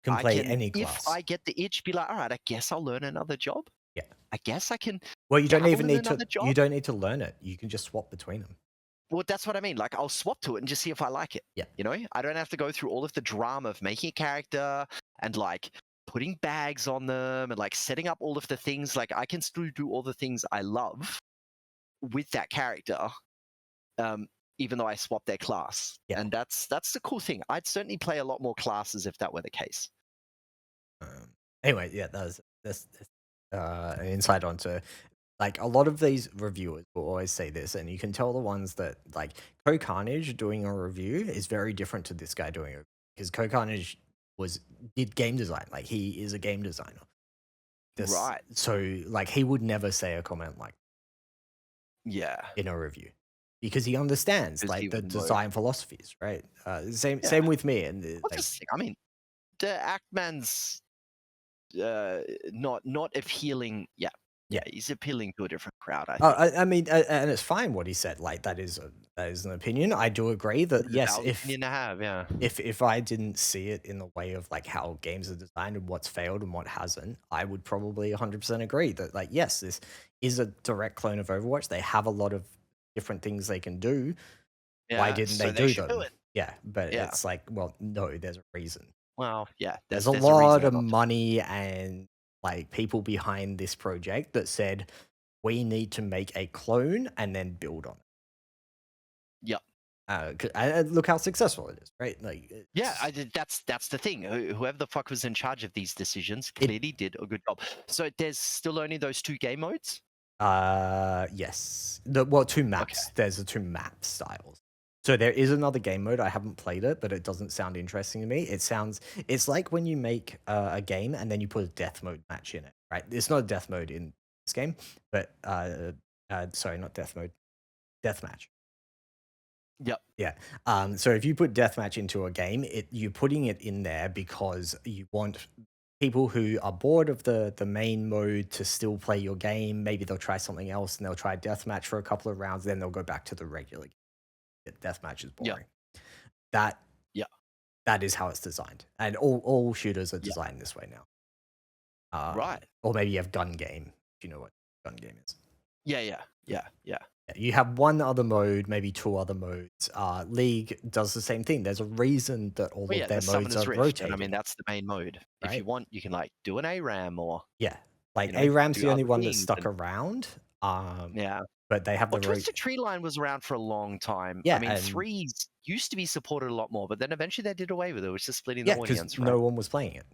Can I play can, any if class. I get the itch, be like, all right, I guess I'll learn another job. Yeah. I guess I can. Well, you don't dabble even in need to. another job? You don't need to learn it. You can just swap between them. Well, that's what I mean. Like, I'll swap to it and just see if I like it. Yeah. You know, I don't have to go through all of the drama of making a character and like putting bags on them and like setting up all of the things. Like, I can still do all the things I love with that character, even though I swap their class. Yeah. And that's the cool thing. I'd certainly play a lot more classes if that were the case. Anyway, yeah, that's an insight onto. Like a lot of these reviewers will always say this, and you can tell the ones that like Carnage doing a review is very different to this guy doing it because Carnage did game design, like he is a game designer. Right. So like he would never say a comment like Yeah. in a review because he understands 'Cause like he the would know. design philosophies, right? Same Yeah. with me, and Well, like, just, I mean, the Actman's not appealing. Yeah, he's appealing to a different crowd. I think. I mean, and it's fine what he said. Like that is an opinion. I do agree that It's a yes, valid opinion to have, yeah. if I didn't see it in the way of like how games are designed and what's failed and what hasn't, I would probably 100% agree that like yes, this is a direct clone of Overwatch. They have a lot of different things they can do. Why Yeah, didn't so they they do should them? do it. Yeah, but Yeah. it's like, well, no, there's a reason. Well, yeah, There's a reason lot of not to. money and like people behind this project that said we need to make a clone and then build on it. Yep. And look how successful it is, right? Like, Yeah, that's the thing. Whoever the fuck was in charge of these decisions clearly did a good job. So there's still only those 2 game modes? Yes. Well, 2 maps. Okay. There's the 2 map styles. So there is another game mode. I haven't played it, but it doesn't sound interesting to me. It's like when you make a game and then you put a death mode match in it, right? It's not a death mode in this game, but sorry, not death mode, death match. Yep. Yeah. So if you put deathmatch into a game, you're putting it in there because you want people who are bored of the main mode to still play your game. Maybe they'll try something else and they'll try deathmatch for a couple of rounds, then they'll go back to the regular game. Deathmatch is boring. That is how it's designed, and all shooters are designed this way now. Right. Or maybe you have gun game. If you know what gun game is. Yeah. You have one other mode, maybe 2 other modes. League does the same thing. There's a reason that all of their there's modes Summoner's are Rift, rotating. and I mean, that's the main mode. If you want, you can like do an ARAM or like you know, ARAM's do the only other one that's things stuck and- around. Yeah. But they have Well, the Twisted Tree Line was around for a long time. Yeah, I mean, and- 3s used to be supported a lot more, but then eventually they did away with it. It was just splitting yeah, the because audience, right? no one was playing it.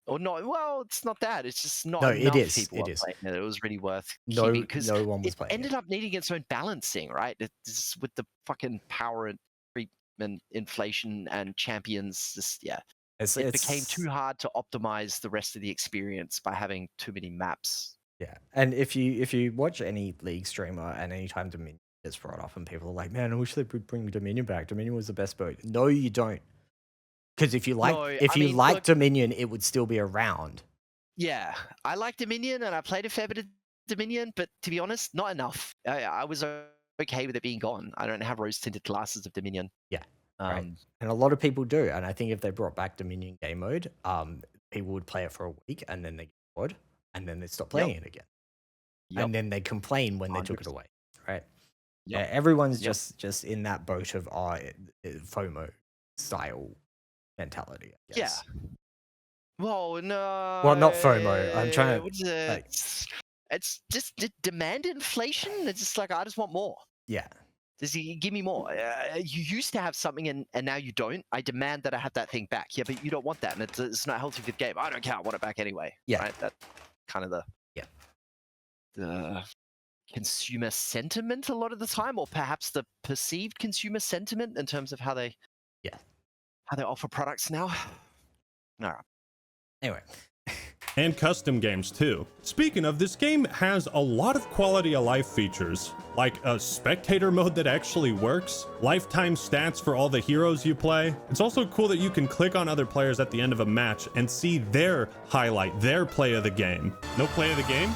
Or not? Well, it's not that. It's just not No, enough it is. people It were is. playing it. It was really worth No, keeping because no one was it playing ended it. up needing its own balancing, right? It's with the fucking power and treatment, inflation, and champions. Just it became too hard to optimize the rest of the experience by having too many maps. Yeah, and if you watch any League streamer and anytime Dominion gets brought up and people are like, man, I wish they would bring Dominion back. Dominion was the best mode. No, you don't. Because if you like Dominion, it would still be around. Yeah, I like Dominion and I played a fair bit of Dominion, but to be honest, not enough. I was okay with it being gone. I don't have rose-tinted glasses of Dominion. Yeah, right. And a lot of people do. And I think if they brought back Dominion game mode, people would play it for a week and then they get bored and then they stop playing it again. And then they complain when they took it away, right? Yeah, everyone's just in that boat of FOMO style mentality, I guess. Yeah. Well, no. Well, not FOMO. I'm trying to. What's it? It's just demand inflation. It's just like I just want more. Yeah. Does he give me more? You used to have something and now you don't. I demand that I have that thing back. Yeah, but you don't want that, and it's not healthy for the game. I don't care. I want it back anyway. Yeah. Right? That kind of the consumer sentiment a lot of the time, or perhaps the perceived consumer sentiment in terms of how they offer products now. All right. Anyway. and custom games too. Speaking of, this game has a lot of quality of life features, like a spectator mode that actually works, lifetime stats for all the heroes you play. It's also cool that you can click on other players at the end of a match and see their highlight, their play of the game. No play of the game?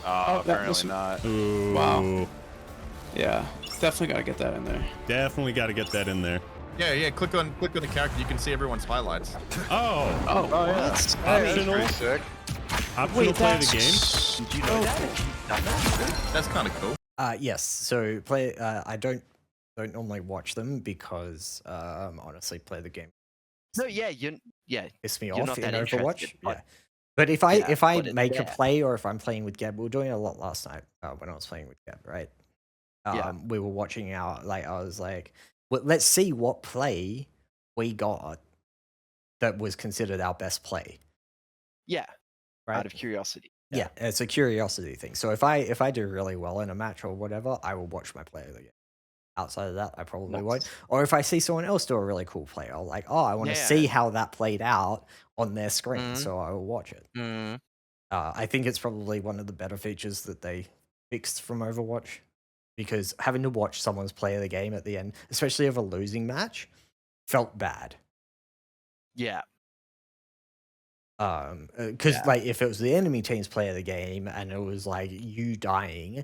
Oh, that apparently was- not. Ooh. Wow. Yeah, definitely gotta get that in there. Definitely got to get that in there. Yeah. Click on the character. You can see everyone's highlights. Oh, Oh, Oh, yeah. what? optional, Pretty sick. optional play of the game. Did you know that? If you've done that? That's kind of cool. Yes. So I don't normally watch them because honestly, play the game No, yeah, piss me You're off not in that Overwatch. interested, Yeah. but- But if I Yeah, if I but it's make a there. play or if I'm playing with Gab, we were doing it a lot last night when I was playing with Gab, right? Yeah. We were watching I was like, well, let's see what play we got that was considered our best play, Yeah, right? out of curiosity. Yeah, it's a curiosity thing. So if I do really well in a match or whatever, I will watch my play of the game. Outside of that, I probably won't. Nice. Or if I see someone else do a really cool play, I'll like, oh, I want to see Yeah. how that played out on their screen, Mhm. so I will watch it. Mm. I think it's probably one of the better features that they fixed from Overwatch, because having to watch someone's play of the game at the end, especially of a losing match, felt bad. Yeah, Because Yeah. like if it was the enemy team's play of the game and it was like you dying,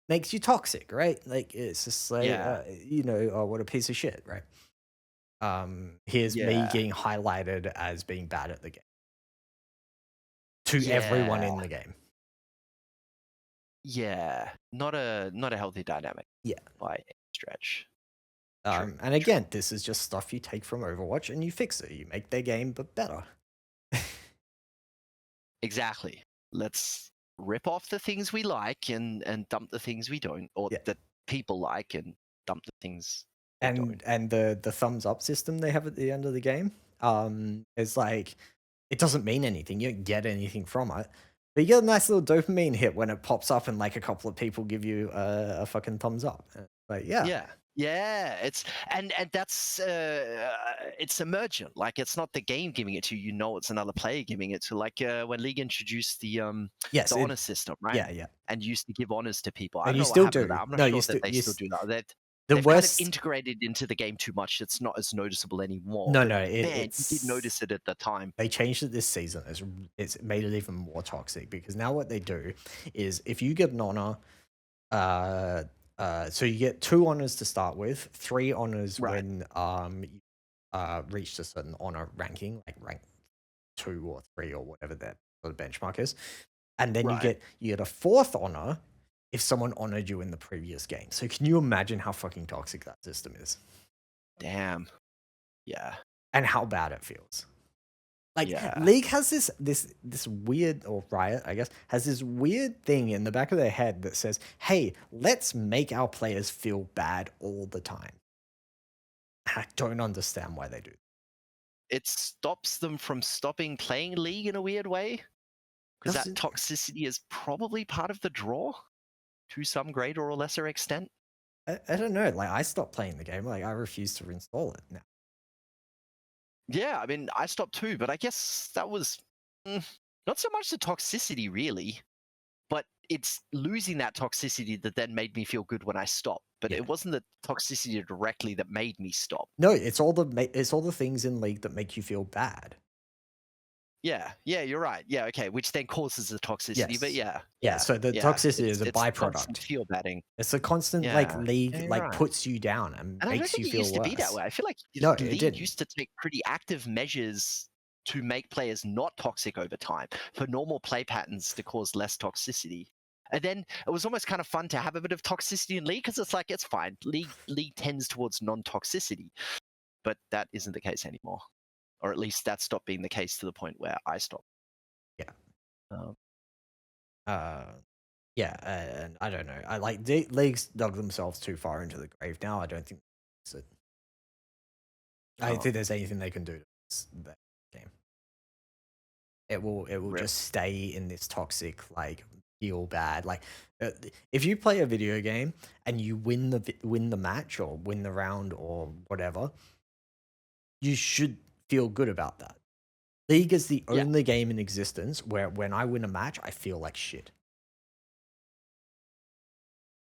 makes you toxic, right? Like it's just like Yeah. oh, what a piece of shit, right? Here's me Yeah. getting highlighted as being bad at the game to everyone in the game. yeah, not a healthy dynamic. Yeah. By any stretch. True, And again, this is just stuff you take from Overwatch and you fix it. You make their game but better. Exactly. Let's rip off the things we like and dump the things we don't, or Yeah. that people like, and dump the things they don't. And the thumbs up system they have at the end of the game is like, it doesn't mean anything. You don't get anything from it, but you get a nice little dopamine hit when it pops up and like a couple of people give you a fucking thumbs up. Like Yeah, it's and that's it's emergent. Like it's not the game giving it to you. You know, it's another player giving it to. Like when League introduced the yes, honor system, right? yeah. And used to give honors to people. And I don't you know still what happened to do. that. I'm not No, sure you that still- they you still do that. The They've worst. kind of integrated into the game too much. It's not as noticeable anymore. No, but no, man, it's you did notice it at the time. They changed it this season. It's made it even more toxic because now what they do is if you get an honor, so you get 2 honors to start with, 3 honors Right. when you reached a certain honor ranking, like rank 2 or 3 or whatever that sort of benchmark is, and then Right. you get a 4th honor if someone honored you in the previous game. So can you imagine how fucking toxic that system is Damn. Yeah. and how bad it feels? Like Yeah. League has this weird, or Riot, I guess, has this weird thing in the back of their head that says, "Hey, let's make our players feel bad all the time." I don't understand why they do. It stops them from stopping playing League in a weird way. Because that Doesn't- toxicity is probably part of the draw to some greater or lesser extent. I don't know. Like I stopped playing the game. Like I refuse to reinstall it now. Yeah, I mean, I stopped too, but I guess that was not so much the toxicity, really, but it's losing that toxicity that then made me feel good when I stopped. But Yeah. it wasn't the toxicity directly that made me stop. No, it's all the things in League that make you feel bad. Yeah, you're right. Yeah, okay, which then causes the toxicity. But Yes. yeah. So the toxicity is a it's constant byproduct. feel batting. It's a constant like Yeah. League Yeah, you're like right. puts you down and And I don't makes think you it feel used to be that worse. way. I feel like No, it League didn't. used to take pretty active measures to make players not toxic over time, for normal play patterns to cause less toxicity. And then it was almost kind of fun to have a bit of toxicity in League, because it's like, it's fine. League tends towards non-toxicity, but that isn't the case anymore. Or at least that stopped being the case to the point where I stopped. Yeah, and I don't know. I like League's dug themselves too far into the grave now. I don't think it's I don't Oh. think there's anything they can do to that game. It will Rip. just stay in this toxic, like feel bad. Like if you play a video game and you win the match or win the round or whatever, you should feel good about that. League is the Yeah. only game in existence where when I win a match, I feel like shit.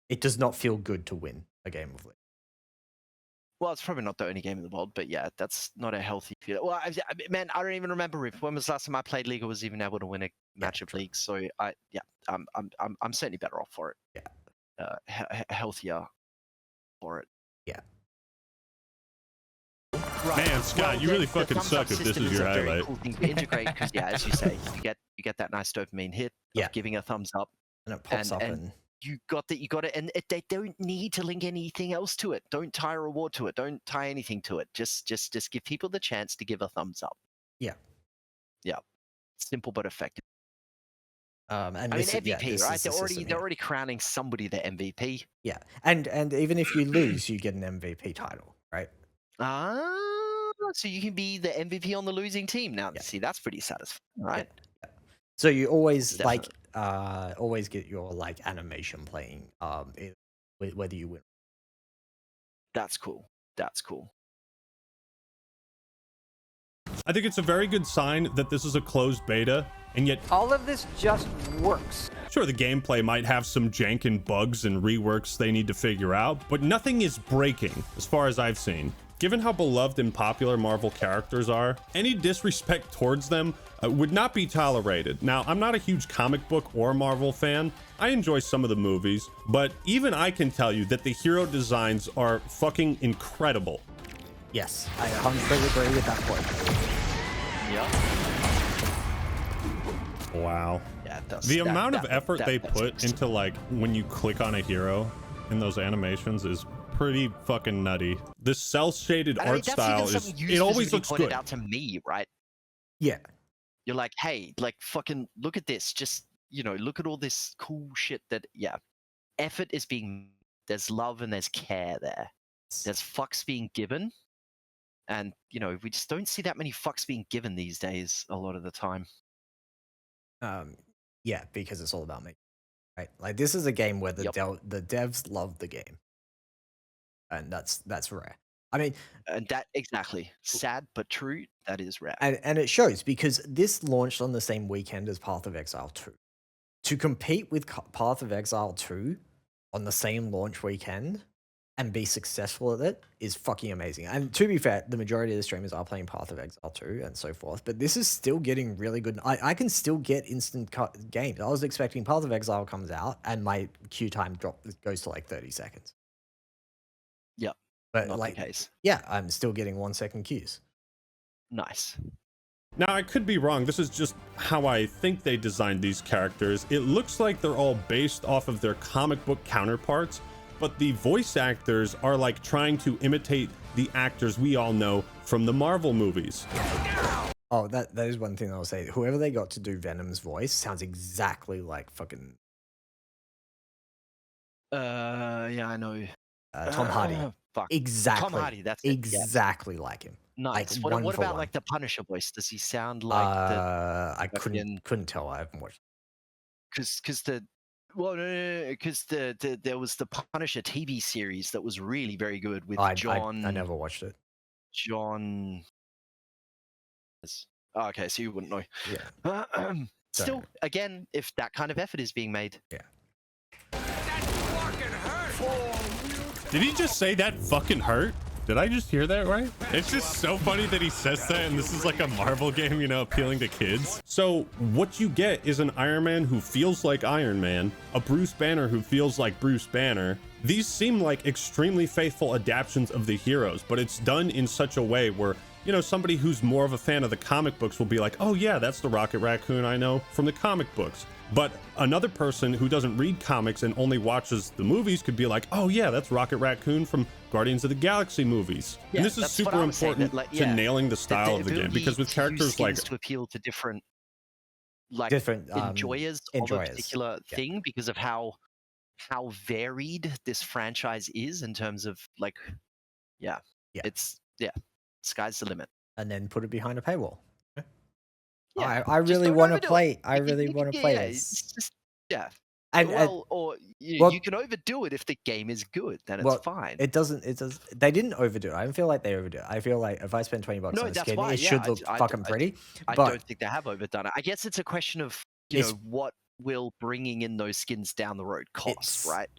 It does not feel good to win a game of League. Well, it's probably not the only game in the world, but yeah, that's not a healthy feeling. Well, man, I don't even remember when was the last time I played League or was even able to win a match of League. So I'm certainly better off for it. Yeah. Healthier for it. Yeah. Right. Man, Scott, you really fucking suck if this is your a very highlight. cool thing to integrate because, yeah, as you say, you get that nice dopamine hit Yeah. of giving a thumbs up. And it pops up and You got it, and they don't need to link anything else to it. Don't tie a reward to it. Don't tie anything to it. Just give people the chance to give a thumbs up. Yeah. Simple but effective. and I mean, this, MVP, this right? is the system, They're already crowning somebody the MVP. Yeah, and even if you lose, you get an MVP title, right? So you can be the MVP on the losing team now. Yeah. See, that's pretty satisfying, right? Yeah. So you always Definitely. always get your like animation playing, whether you win. That's cool. That's cool. I think it's a very good sign that this is a closed beta, and yet All of this just works. sure, the gameplay might have some jank and bugs and reworks they need to figure out, but nothing is breaking, as far as I've seen. Given how beloved and popular Marvel characters are, any disrespect towards them would not be tolerated. Now, I'm not a huge comic book or Marvel fan. I enjoy some of the movies, but even I can tell you that the hero designs are fucking incredible. Yes, I 100% agree with that point. Yeah. Wow. Yeah, it does. The amount of effort they put that's- into like when you click on a hero in those animations is pretty fucking nutty. This cel-shaded I mean, art that's style even is, something you it always specifically looks pointed good. out to me, right? Yeah, You're like, hey, like fucking look at this. Just, look at all this cool shit that, effort is being, there's love and there's care there. There's fucks being given. And, we just don't see that many fucks being given these days a lot of the time. yeah, because it's all about me, right? Like this is a game where the Yep. the devs love the game, and that's rare. I mean, And that, exactly. Sad but true, that is rare. and it shows because this launched on the same weekend as Path of Exile 2. To compete with Path of Exile 2 on the same launch weekend and be successful at it is fucking amazing. And to be fair, the majority of the streamers are playing Path of Exile 2 and so forth, but this is still getting really good. I can still get instant games. I was expecting Path of Exile comes out and my queue time goes to like 30 seconds. Yep. But Not like, the case. yeah, I'm still getting 1 second queues. Nice. Now, I could be wrong. This is just how I think they designed these characters. It looks like they're all based off of their comic book counterparts, but the voice actors are like trying to imitate the actors we all know from the Marvel movies. Oh, that is one thing I'll say. Whoever they got to do Venom's voice sounds exactly like fucking Yeah, I know. Tom Hardy. Fuck. Exactly. Tom Hardy, that's it. Yeah. Exactly like him. Nice. Like, one What for about one. like the Punisher voice? Does he sound like I fucking- couldn't tell. I haven't watched. because there was the Punisher TV series that was really very good with I John. I never watched it. John. Oh, okay, so you wouldn't know. Yeah. Still, again, if that kind of effort is being made, Did he just say that fucking hurt? Did I just hear that right? It's just so funny that he says that, and this is like a Marvel game, appealing to kids. So what you get is an Iron Man who feels like Iron Man, a Bruce Banner who feels like Bruce Banner. These seem like extremely faithful adaptations of the heroes, but it's done in such a way where, somebody who's more of a fan of the comic books will be like, oh yeah, that's the Rocket Raccoon I know from the comic books. But another person who doesn't read comics and only watches the movies could be like, oh yeah, that's Rocket Raccoon from Guardians of the Galaxy movies. Yeah, And this is that's what super I was saying, important that, like, to yeah, nailing the style of the game, ability because with to use characters like, skins to appeal to different Different enjoyers of a enjoyers. particular thing because of how varied this franchise is in terms of it's sky's the limit. And then put it behind a paywall. Yeah, I just really don't want to overdo it. play. I You can- really you can- want to play yeah, this. it's just And you can overdo it if the game is good, then it's fine. It doesn't. They didn't overdo it. I don't feel like they overdo it. I feel like if I spend $20 on a skin, it should look fucking pretty. I but don't think they have overdone it. I guess it's a question of what will bringing in those skins down the road cost, right?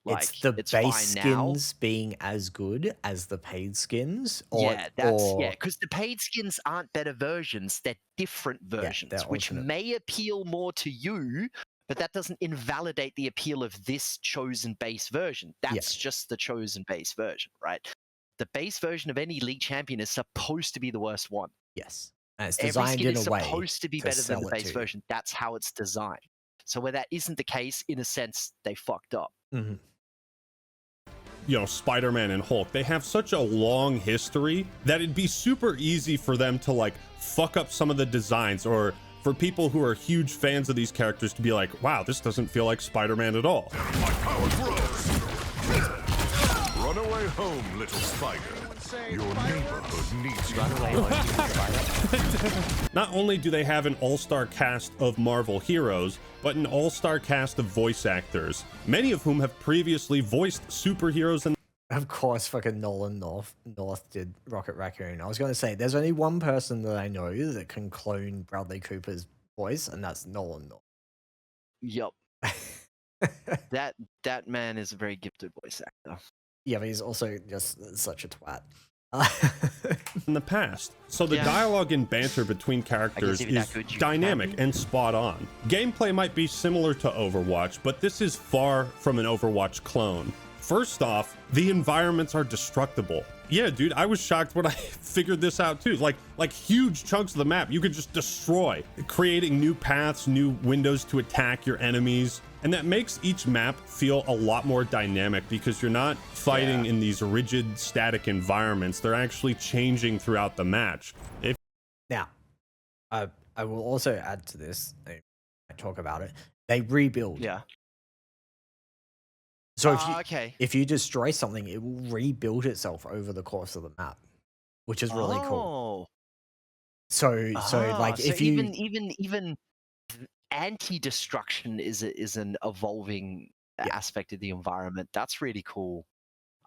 It's the base skins being as good as the paid skins. Because the paid skins aren't better versions; they're different versions, which may appeal more to you. But that doesn't invalidate the appeal of this chosen base version. That's just the chosen base version, right? The base version of any league champion is supposed to be the worst one. Yes. And it's designed in a way supposed to be better than the base version. That's how it's designed. So where that isn't the case, in a sense, they fucked up. Mm-hmm. You know, Spider-Man and Hulk, they have such a long history that it'd be super easy for them to like fuck up some of the designs, or for people who are huge fans of these characters to be like, wow, this doesn't feel like Spider-Man at all. My power grows. Run away home, little spider. Your neighborhood needs you. Not only do they have an all-star cast of Marvel heroes, but an all-star cast of voice actors, many of whom have previously voiced superheroes and of course, fucking Nolan North did Rocket Raccoon. I was going to say, there's only one person that I know that can clone Bradley Cooper's voice, and that's Nolan North. Yup. that man is a very gifted voice actor. Yeah, but he's also just such a twat. in the past. So the dialogue and banter between characters is dynamic and spot on. Gameplay might be similar to Overwatch, but this is far from an Overwatch clone. First off, the environments are destructible. Yeah, dude, I was shocked when I figured this out too. Like huge chunks of the map you could just destroy, creating new paths, new windows to attack your enemies. And that makes each map feel a lot more dynamic because you're not fighting in these rigid, static environments. They're actually changing throughout the match. Now, I will also add to this, I talk about it, they rebuild. Yeah. So if you destroy something, it will rebuild itself over the course of the map, which is really cool. So like if so you even anti-destruction is an evolving aspect of the environment. That's really cool.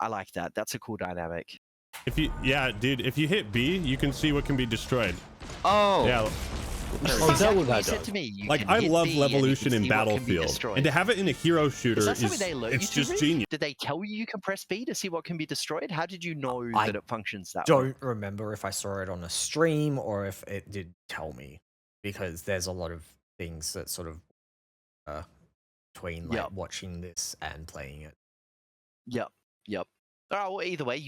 I like that. That's a cool dynamic. If you if you hit B, you can see what can be destroyed. Oh. Yeah. Said to me, like I love Levolution in Battlefield, and to have it in a hero shooter it's just genius. Did they tell you can press B to see what can be destroyed? How did you know that it functions that way? I don't remember if I saw it on a stream or if it did tell me, because there's a lot of things that sort of between like watching this and playing it. Yep. All right, well, either way,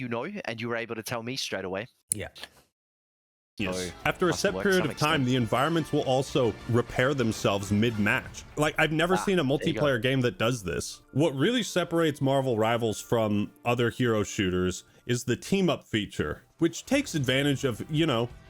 and you were able to tell me straight away. Yeah. Yes. So after a set period of time, the environments will also repair themselves mid-match. Like, I've never seen a multiplayer game that does this. What really separates Marvel Rivals from other hero shooters is the team-up feature, which takes advantage of,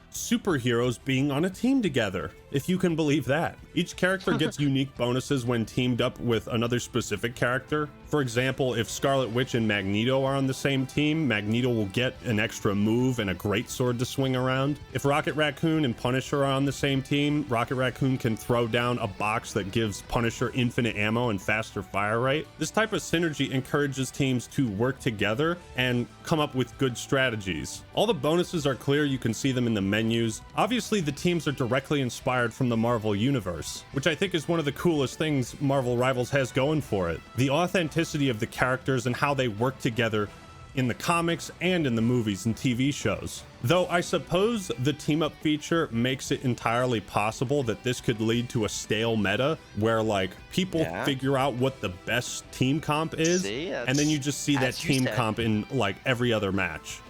superheroes being on a team together, if you can believe that. Each character gets unique bonuses when teamed up with another specific character. For example, if Scarlet Witch and Magneto are on the same team, Magneto will get an extra move and a greatsword to swing around. If Rocket Raccoon and Punisher are on the same team, Rocket Raccoon can throw down a box that gives Punisher infinite ammo and faster fire rate. This type of synergy encourages teams to work together and come up with good strategies. All the bonuses are clear, you can see them in the menus. Obviously, the teams are directly inspired from the Marvel Universe, which I think is one of the coolest things Marvel Rivals has going for it. The authenticity of the characters and how they work together in the comics and in the movies and TV shows. Though I suppose the team-up feature makes it entirely possible that this could lead to a stale meta where like people figure out what the best team comp is, and then you just see that team comp in like every other match.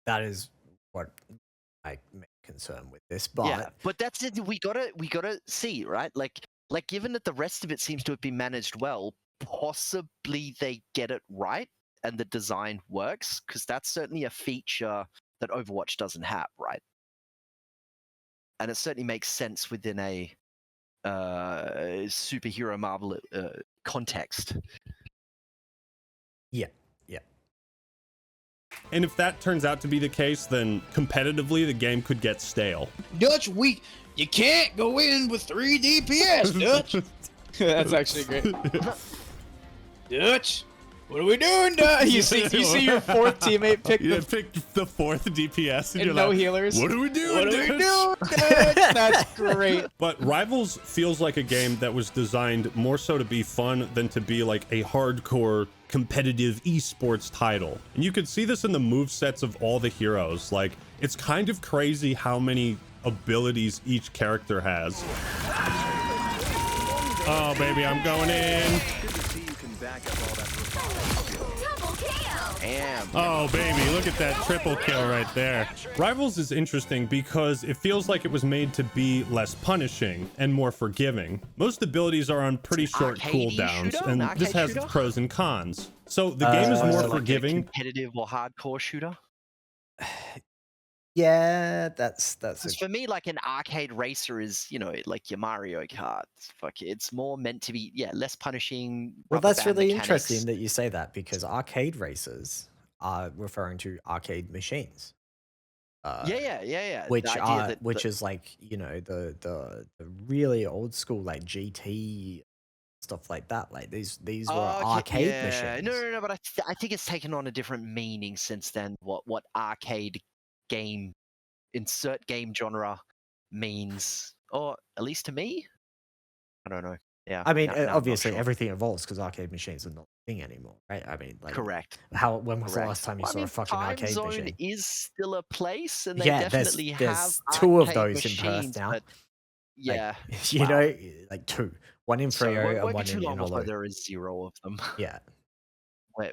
That is what I make concern with this, but but that's it. We gotta see, right? Like given that the rest of it seems to have been managed well, possibly they get it right and the design works, because that's certainly a feature that Overwatch doesn't have, right? And it certainly makes sense within a superhero Marvel context. Yeah. And if that turns out to be the case, then competitively the game could get stale. Dutch, you can't go in with 3 DPS, Dutch. That's actually great. Dutch, what are we doing, Dutch? You see your fourth teammate pick You picked the fourth DPS and and you're no like, healers. what are we doing? What are we Dutch?" doing, Dutch? That's great. But Rivals feels like a game that was designed more so to be fun than to be like a hardcore competitive esports title. And you could see this in the movesets of all the heroes. Like, it's kind of crazy how many abilities each character has. Oh, baby, I'm going in. Damn. Oh, baby, look at that triple kill right there. Rivals is interesting because it feels like it was made to be less punishing and more forgiving. Most abilities are on pretty short Arcade-y cooldowns, shooter? and An this arcade has shooter? its pros and cons. So the game is more Like a forgiving. competitive or hardcore shooter. Yeah, that's Because for me, like an arcade racer is, you know, like your Mario Kart. Fuck it. It's more meant to be, yeah, less punishing. well, rubber that's band really mechanics. interesting that you say that because arcade racers are referring to arcade machines. Yeah. Which The idea which is like, you know, the really old school like GT stuff like that. Like these were arcade machines. No. But I think it's taken on a different meaning since then. What arcade game, insert game genre means, or at least to me, I don't know. Yeah. I mean, now I'm not obviously sure. everything evolves because arcade machines are not a thing anymore, right? I mean, like, Correct. when was the last time you Well, I saw mean, a fucking Time arcade Zone machine? is still a place, and they Yeah, definitely there's have two of arcade those in Perth machines, now. but yeah, You wow. know, like two. One in So Freo it and won't be one too in long before Inolo. there is 0 of them. Yeah.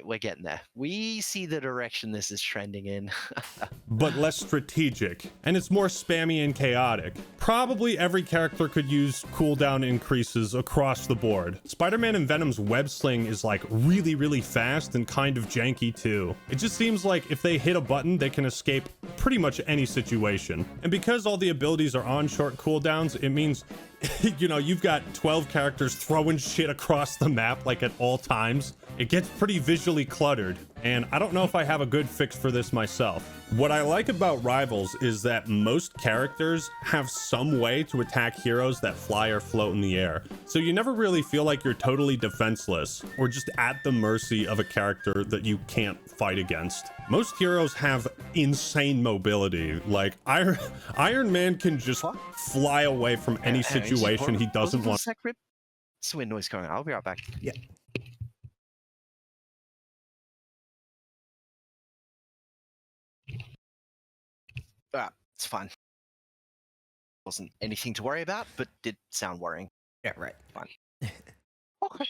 We're getting there. We see the direction this is trending in. But less strategic, and it's more spammy and chaotic. Probably every character could use cooldown increases across the board. Spider-Man and Venom's web sling is like really fast and kind of janky too. It just seems like if they hit a button, they can escape pretty much any situation. And because all the abilities are on short cooldowns, it means you know, you've got 12 characters throwing shit across the map like at all times. It gets pretty visually cluttered, and I don't know if I have a good fix for this myself. What I like about Rivals is that most characters have some way to attack heroes that fly or float in the air, so you never really feel like you're totally defenseless or just at the mercy of a character that you can't fight against. Most heroes have insane mobility. Like Iron Man can just fly away from any situation he doesn't want. It's a weird noise going on. I'll be right back. Yeah. It's fine. Wasn't anything to worry about, but did sound worrying. Yeah, right. Fine. Okay.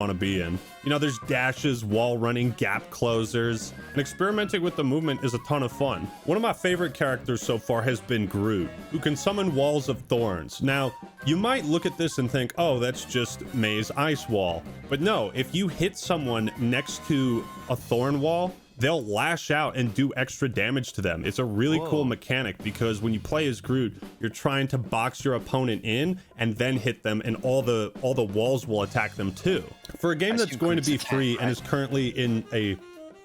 Want to be in. You know, there's dashes, wall running, gap closers, and experimenting with the movement is a ton of fun. One of my favorite characters so far has been Groot, who can summon walls of thorns. Now, you might look at this and think, oh, that's just May's ice wall. But no, if you hit someone next to a thorn wall, they'll lash out and do extra damage to them. It's a really cool mechanic because when you play as Groot, you're trying to box your opponent in and then hit them, and all the walls will attack them too. For a game that's going to be free and is currently in a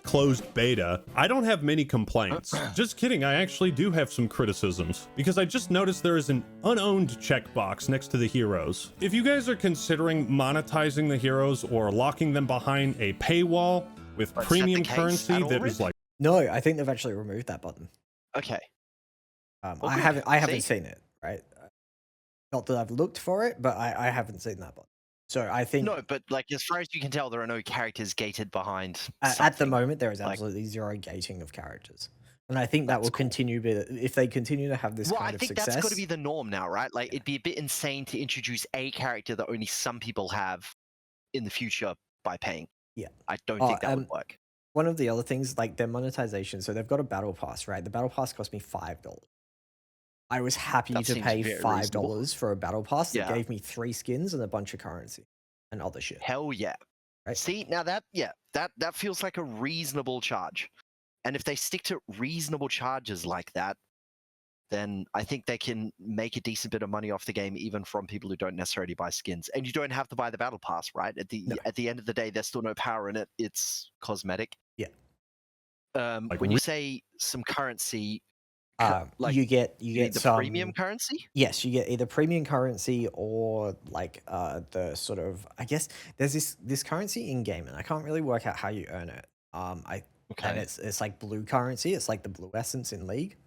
closed beta, I don't have many complaints. Just kidding, I actually do have some criticisms, because I just noticed there is an unowned checkbox next to the heroes. If you guys are considering monetizing the heroes or locking them behind a paywall with premium currency that is like... No, I think they've actually removed that button. Okay. I haven't seen it, right? Not that I've looked for it, but I haven't seen that button. So I think... No, but like as far as you can tell, there are no characters gated behind at the moment, there is absolutely zero gating of characters. And I think that will continue, if they continue to have this kind of success... Well, I think that's got to be the norm now, right? Like, it'd be a bit insane to introduce a character that only some people have in the future by paying. Yeah. I don't think that would work. One of the other things, like their monetization, so they've got a battle pass, right? The battle pass cost me $5. I was happy to pay $5 for a battle pass that gave me 3 skins and a bunch of currency and other shit. Hell yeah. Right? See, now that feels like a reasonable charge. And if they stick to reasonable charges like that, then I think they can make a decent bit of money off the game, even from people who don't necessarily buy skins. And you don't have to buy the battle pass, right? At the end of the day, there's still no power in it. It's cosmetic. Yeah. When you say some currency, Like, you get the some premium currency. Yes, you get either premium currency or like the sort of, I guess there's this currency in game, and I can't really work out how you earn it. And Okay. it's like blue currency. It's like the blue essence in League.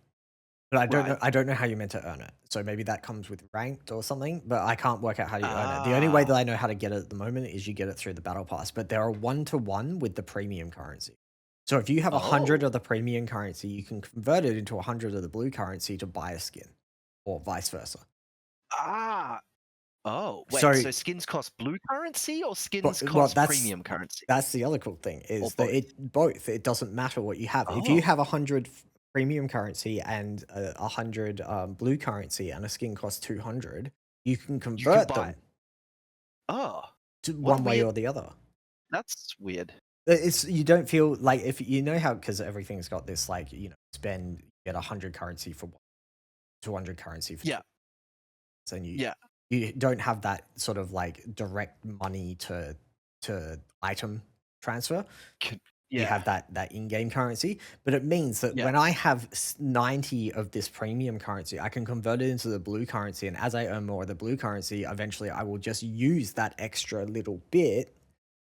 But Right. I don't know how you're meant to earn it. So maybe that comes with ranked or something, but I can't work out how you earn it. The only way that I know how to get it at the moment is you get it through the battle pass, but there are 1-to-1 with the premium currency. So if you have 100 of the premium currency, you can convert it into 100 of the blue currency to buy a skin, or vice versa. Oh, wait, So- so skins cost blue currency or skins well, cost that's- premium currency? That's the other cool thing Or is that it doesn't matter what you have. If you have 100 premium currency and 100 blue currency, and a skin costs 200, you can convert buy them it. Oh, to what one way weird- or the other. that's weird. It's you don't feel like, if you know how, because everything's got this, like, you know, spend, get 100 currency for 200 currency for Yeah. two. And Yeah. you don't have that sort of like direct money to item transfer. You have that in-game currency, but it means that when I have 90 of this premium currency, I can convert it into the blue currency, and as I earn more of the blue currency, eventually I will just use that extra little bit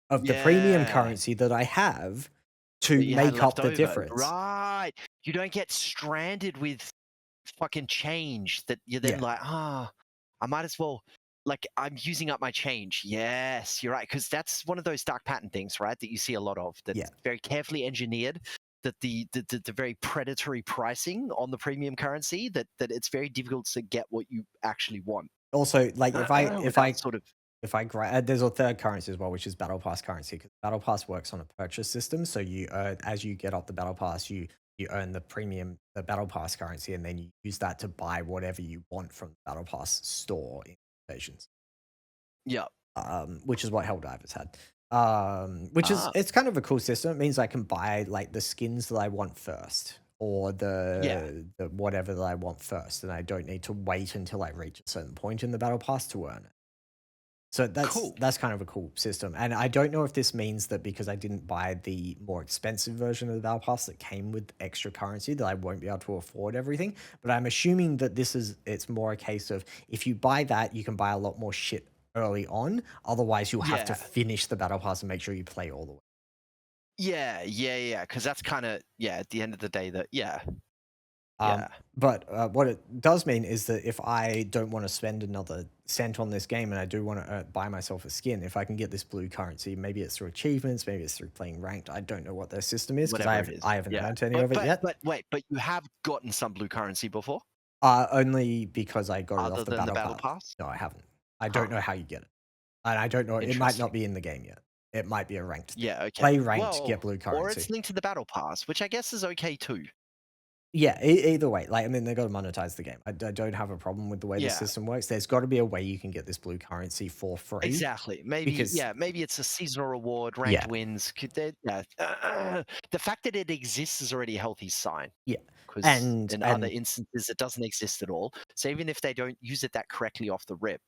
of the premium Yeah. currency that I have to that you had make up left the over. difference. Right. You don't get stranded with fucking change that you're then Yeah. like, I might as well, like, I'm using up my change. Yes, you're right. Because that's one of those dark pattern things, right? That you see a lot of, that's very carefully engineered, that the very predatory pricing on the premium currency, that it's very difficult to get what you actually want. Also, like, if I sort of there's a third currency as well, which is battle pass currency, because battle pass works on a purchase system. So you earn, as you get up the battle pass, you earn the battle pass currency, and then you use that to buy whatever you want from the battle pass store in stations. Yeah. Which is what Helldivers had. Which is, it's kind of a cool system. It means I can buy like the skins that I want first, or the whatever that I want first, and I don't need to wait until I reach a certain point in the battle pass to earn it. So that's kind of a cool system. And I don't know if this means that because I didn't buy the more expensive version of the battle pass that came with extra currency, that I won't be able to afford everything. But I'm assuming that it's more a case of, if you buy that, you can buy a lot more shit early on. Otherwise, you'll have to finish the battle pass and make sure you play all the way. Yeah. Because that's kind of, at the end of the day, But what it does mean is that if I don't want to spend another cent on this game, and I do want to buy myself a skin, if I can get this blue currency, maybe it's through achievements, maybe it's through playing ranked. I don't know what their system is, because I haven't earned any of it yet. But you have gotten some blue currency before? Only because I got it off the Other than battle pass. No, I haven't. I don't know how you get it, and I don't know. It might not be in the game yet. It might be a ranked thing. Yeah, okay. Play ranked, get blue currency. Or it's linked to the battle pass, which I guess is okay too. Yeah, either way. Like, I mean, they've got to monetize the game. I don't have a problem with the way the system works. There's got to be a way you can get this blue currency for free. Exactly. Maybe maybe it's a seasonal reward, ranked wins. The fact that it exists is already a healthy sign. Yeah. Because in other instances, it doesn't exist at all. So even if they don't use it that correctly off the rip,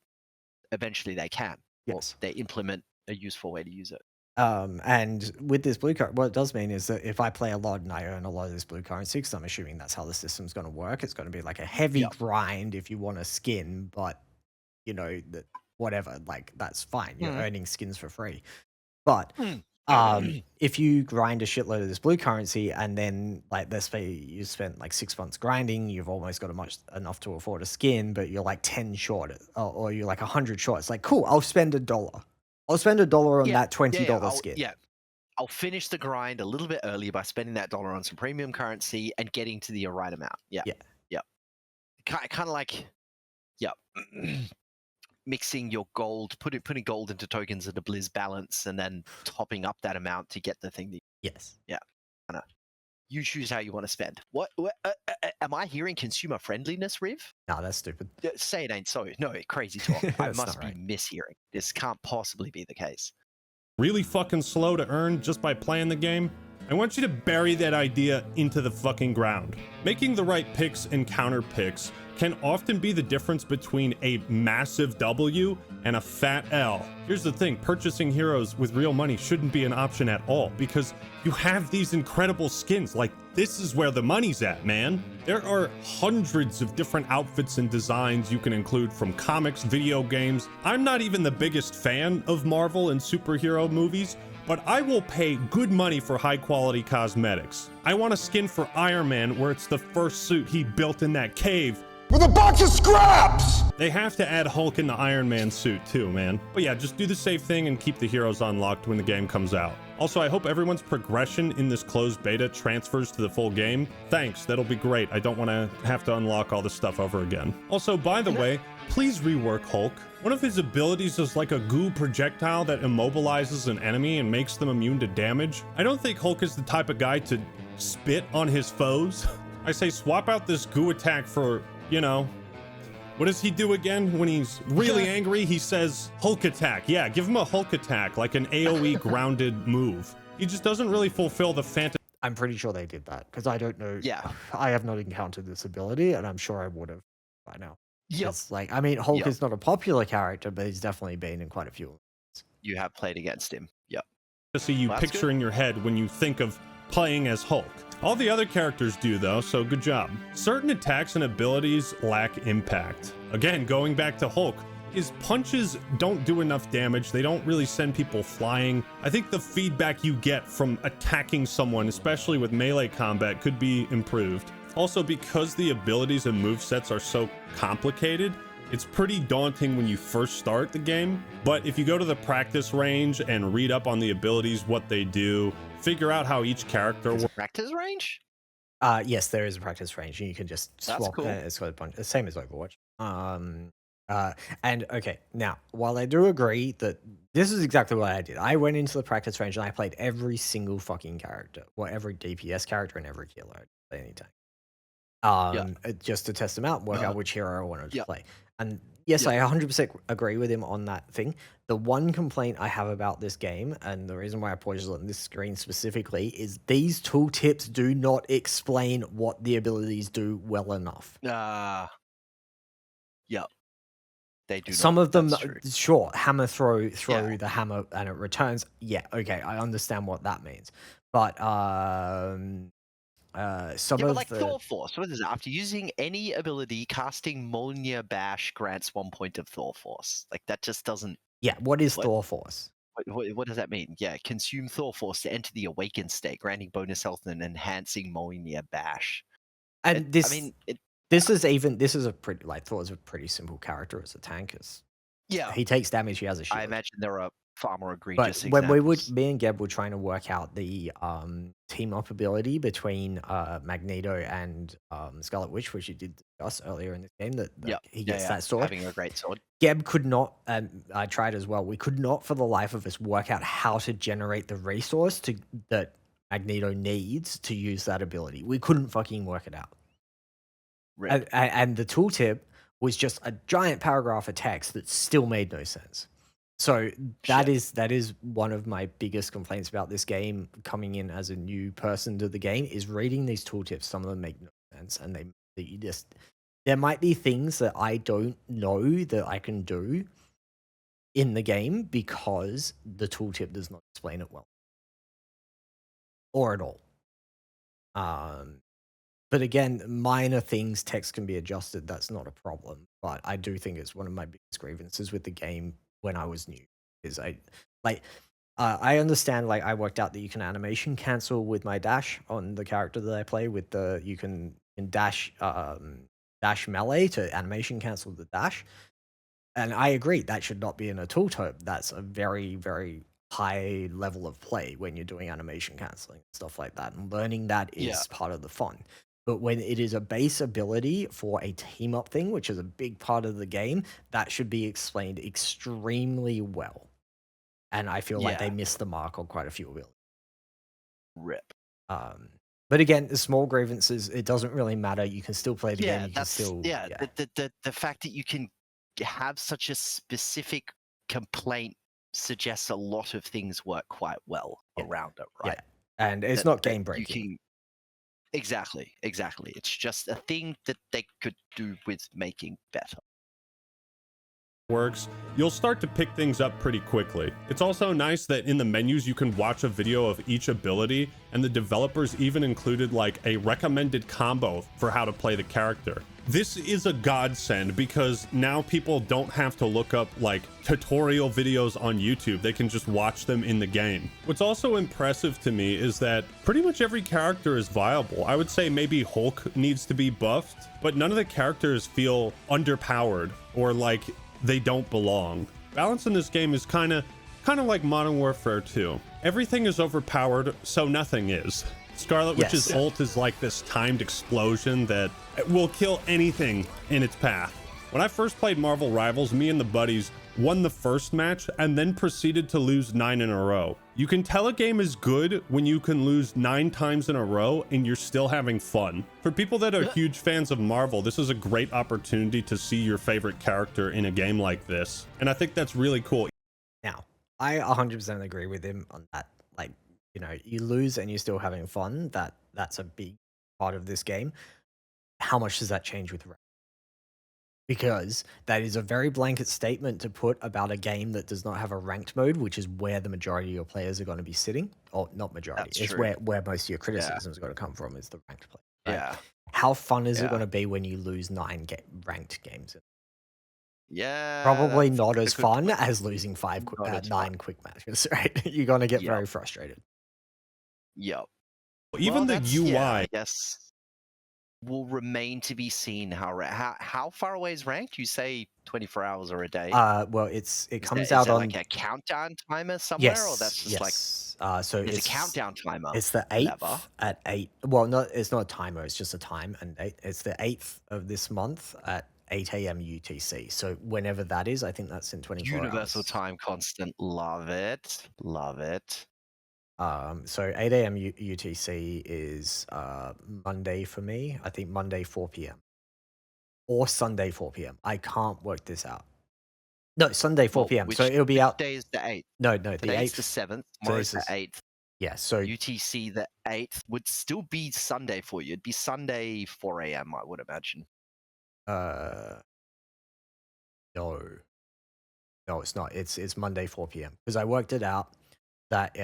eventually they can. Yes. Or they implement a useful way to use it. And with this blue currency, what it does mean is that if I play a lot and I earn a lot of this blue currency, because I'm assuming that's how the system's going to work, it's going to be like a heavy grind if you want a skin, but you know, that whatever, like, that's fine. You're earning skins for free. But if you grind a shitload of this blue currency, and then, like, let's say you spent like 6 months grinding, you've almost got enough to afford a skin, but you're like 10 short, or you're like 100 short. It's like, cool, I'll spend $1. I'll spend $1 on that $20 skin. Yeah, I'll finish the grind a little bit earlier by spending that $1 on some premium currency and getting to the right amount. Yeah. Kind of like, mixing your gold, putting gold into tokens at a Blizz balance, and then topping up that amount to get the thing. Yes. Yeah. You choose how you want to spend. What am I hearing? Consumer friendliness, Riv? No, that's stupid. Say it ain't so. No, crazy talk. I must be mishearing. This can't possibly be the case. Really fucking slow to earn just by playing the game? I want you to bury that idea into the fucking ground. Making the right picks and counter picks can often be the difference between a massive W and a fat L. Here's the thing, purchasing heroes with real money shouldn't be an option at all, because you have these incredible skins. Like, this is where the money's at, man. There are hundreds of different outfits and designs you can include, from comics, video games. I'm not even the biggest fan of Marvel and superhero movies, but I will pay good money for high quality cosmetics. I want a skin for Iron Man where it's the first suit he built in that cave With a box of scraps! They have to add Hulk in the Iron Man suit too, man. But yeah, just do the safe thing and keep the heroes unlocked when the game comes out. Also, I hope everyone's progression in this closed beta transfers to the full game. Thanks, that'll be great. I don't want to have to unlock all this stuff over again. Also, by the way, please rework Hulk. One of his abilities is like a goo projectile that immobilizes an enemy and makes them immune to damage. I don't think Hulk is the type of guy to spit on his foes. I say swap out this goo attack for, you know, what does he do again when he's really angry? He says Hulk attack. Yeah, give him a Hulk attack, like an AoE grounded move. He just doesn't really fulfill the fantasy. I'm pretty sure they did that, because I don't know. Yeah. I have not encountered this ability, and I'm sure I would have by now. Yep. It's like, I mean, Hulk Yep. is not a popular character, but he's definitely been in quite a few. You have played against him. Yep. You Well, that's picture good. in your head when you think of playing as Hulk. All the other characters do though, so good job. Certain attacks and abilities lack impact. Again, going back to Hulk, his punches don't do enough damage. They don't really send people flying. I think the feedback you get from attacking someone, especially with melee combat, could be improved. Also, because the abilities and movesets are so complicated, it's pretty daunting when you first start the game. But if you go to the practice range and read up on the abilities, what they do, figure out how each character There's works. a practice range? Yes, there is a practice range, and you can just That's swap. cool. It's got a bunch, the same as Overwatch. And okay, now while I do agree that this is exactly what I did, I went into the practice range and I played every single fucking character, well, every DPS character and every healer at any time. Just to test them out and work out which hero I wanted to play. And yes, I 100% agree with him on that thing. The one complaint I have about this game, and the reason why I paused on this screen specifically, is these tooltips do not explain what the abilities do well enough. Yep. They do. Some not. of them, That's true. sure, hammer throw Yeah. the hammer and it returns. Yeah, okay, I understand what that means. But some Yeah, of but like the Thor Force, what is it? After using any ability, casting Mjolnir Bash grants 1 point of Thor Force. Like that just doesn't. what is what- Thor Force? What does that mean? Yeah, consume Thor Force to enter the awakened state, granting bonus health and enhancing Mjolnir Bash. And I mean, this is a pretty, like, Thor's a pretty simple character as a tank. yeah. He takes damage, he has a shield. I imagine there are far more But egregious when examples. me and Geb were trying to work out the team up ability between Magneto and Scarlet Witch, which you did discuss earlier in this game, that he gets that sword. having a great sword. Geb could not, and I tried as well. We could not, for the life of us, work out how to generate the resource that Magneto needs to use that ability. We couldn't fucking work it out. Rip. And the tooltip was just a giant paragraph of text that still made no sense. So that is one of my biggest complaints about this game coming in as a new person to the game, is reading these tooltips. Some of them make no sense, and there might be things that I don't know that I can do in the game because the tooltip does not explain it well, or at all. But again, minor things, text can be adjusted. That's not a problem. But I do think it's one of my biggest grievances with the game when I was new. Is I understand, like, I worked out that you can animation cancel with my dash on the character that I play with. You can dash melee to animation cancel the dash. And I agree, that should not be in a tooltip. That's a very, very high level of play when you're doing animation canceling, stuff like that. And learning that is part of the fun. But when it is a base ability for a team up thing, which is a big part of the game, that should be explained extremely well. And I feel like they missed the mark on quite a few abilities. Rip. But again, the small grievances, it doesn't really matter. You can still play the game. You can still, The fact that you can have such a specific complaint suggests a lot of things work quite well around it, right? And it's not game breaking. Exactly. It's just a thing that they could do with making better. Works, you'll start to pick things up pretty quickly. It's also nice that in the menus you can watch a video of each ability, and the developers even included like a recommended combo for how to play the character. This is a godsend because now people don't have to look up like tutorial videos on YouTube. They can just watch them in the game. What's also impressive to me is that pretty much every character is viable. I would say maybe Hulk needs to be buffed, but none of the characters feel underpowered or like they don't belong. Balance in this game is kind of like Modern Warfare 2. Everything is overpowered, so nothing is. Scarlet Witch's ult is like this timed explosion that will kill anything in its path. When I first played Marvel Rivals, me and the buddies won the first match and then proceeded to lose 9 in a row. You can tell a game is good when you can lose 9 times in a row and you're still having fun. For people that are huge fans of Marvel, this is a great opportunity to see your favorite character in a game like this. And I think that's really cool. Now, I 100% agree with him on that. Like, you know, you lose and you're still having fun. That's a big part of this game. How much does that change with rank? Because that is a very blanket statement to put about a game that does not have a ranked mode, which is where the majority of your players are going to be sitting. Or not majority. That's it's true. where most of your criticism is going to come from, is the ranked play. Right? Yeah. How fun is it going to be when you lose 9 ranked games? Yeah. Probably that's not a as good fun point. as losing Not as 9 fun. quick matches, right? You're going to get Yep. very frustrated. Yep. Even the that's- UI. yeah, I guess will remain to be seen how far away is ranked? You say 24 hours or a day? Well, it Is comes there out on like a countdown timer somewhere, or yes, that's just like so there's it's a countdown timer? It's the Never. 8th at 8. Well, no, it's not a timer. It's just a time and date. It's the 8th of this month at 8 a.m. UTC. So whenever that is, I think that's in 24 Universal hours. time constant. Love it. Love it. So 8 a.m. UTC is Monday for me. I think Monday 4 p.m. or Sunday 4 p.m. I can't work this out. No, Sunday 4 Well, p.m. So it'll be out. Day is the 8th. No, the Today's 8th. the 7th. So Tomorrow's this the is 8th. yeah. So UTC the 8th would still be Sunday for you. It'd be Sunday 4 a.m. I would imagine. no, it's not. It's Monday 4 p.m. because I worked it out that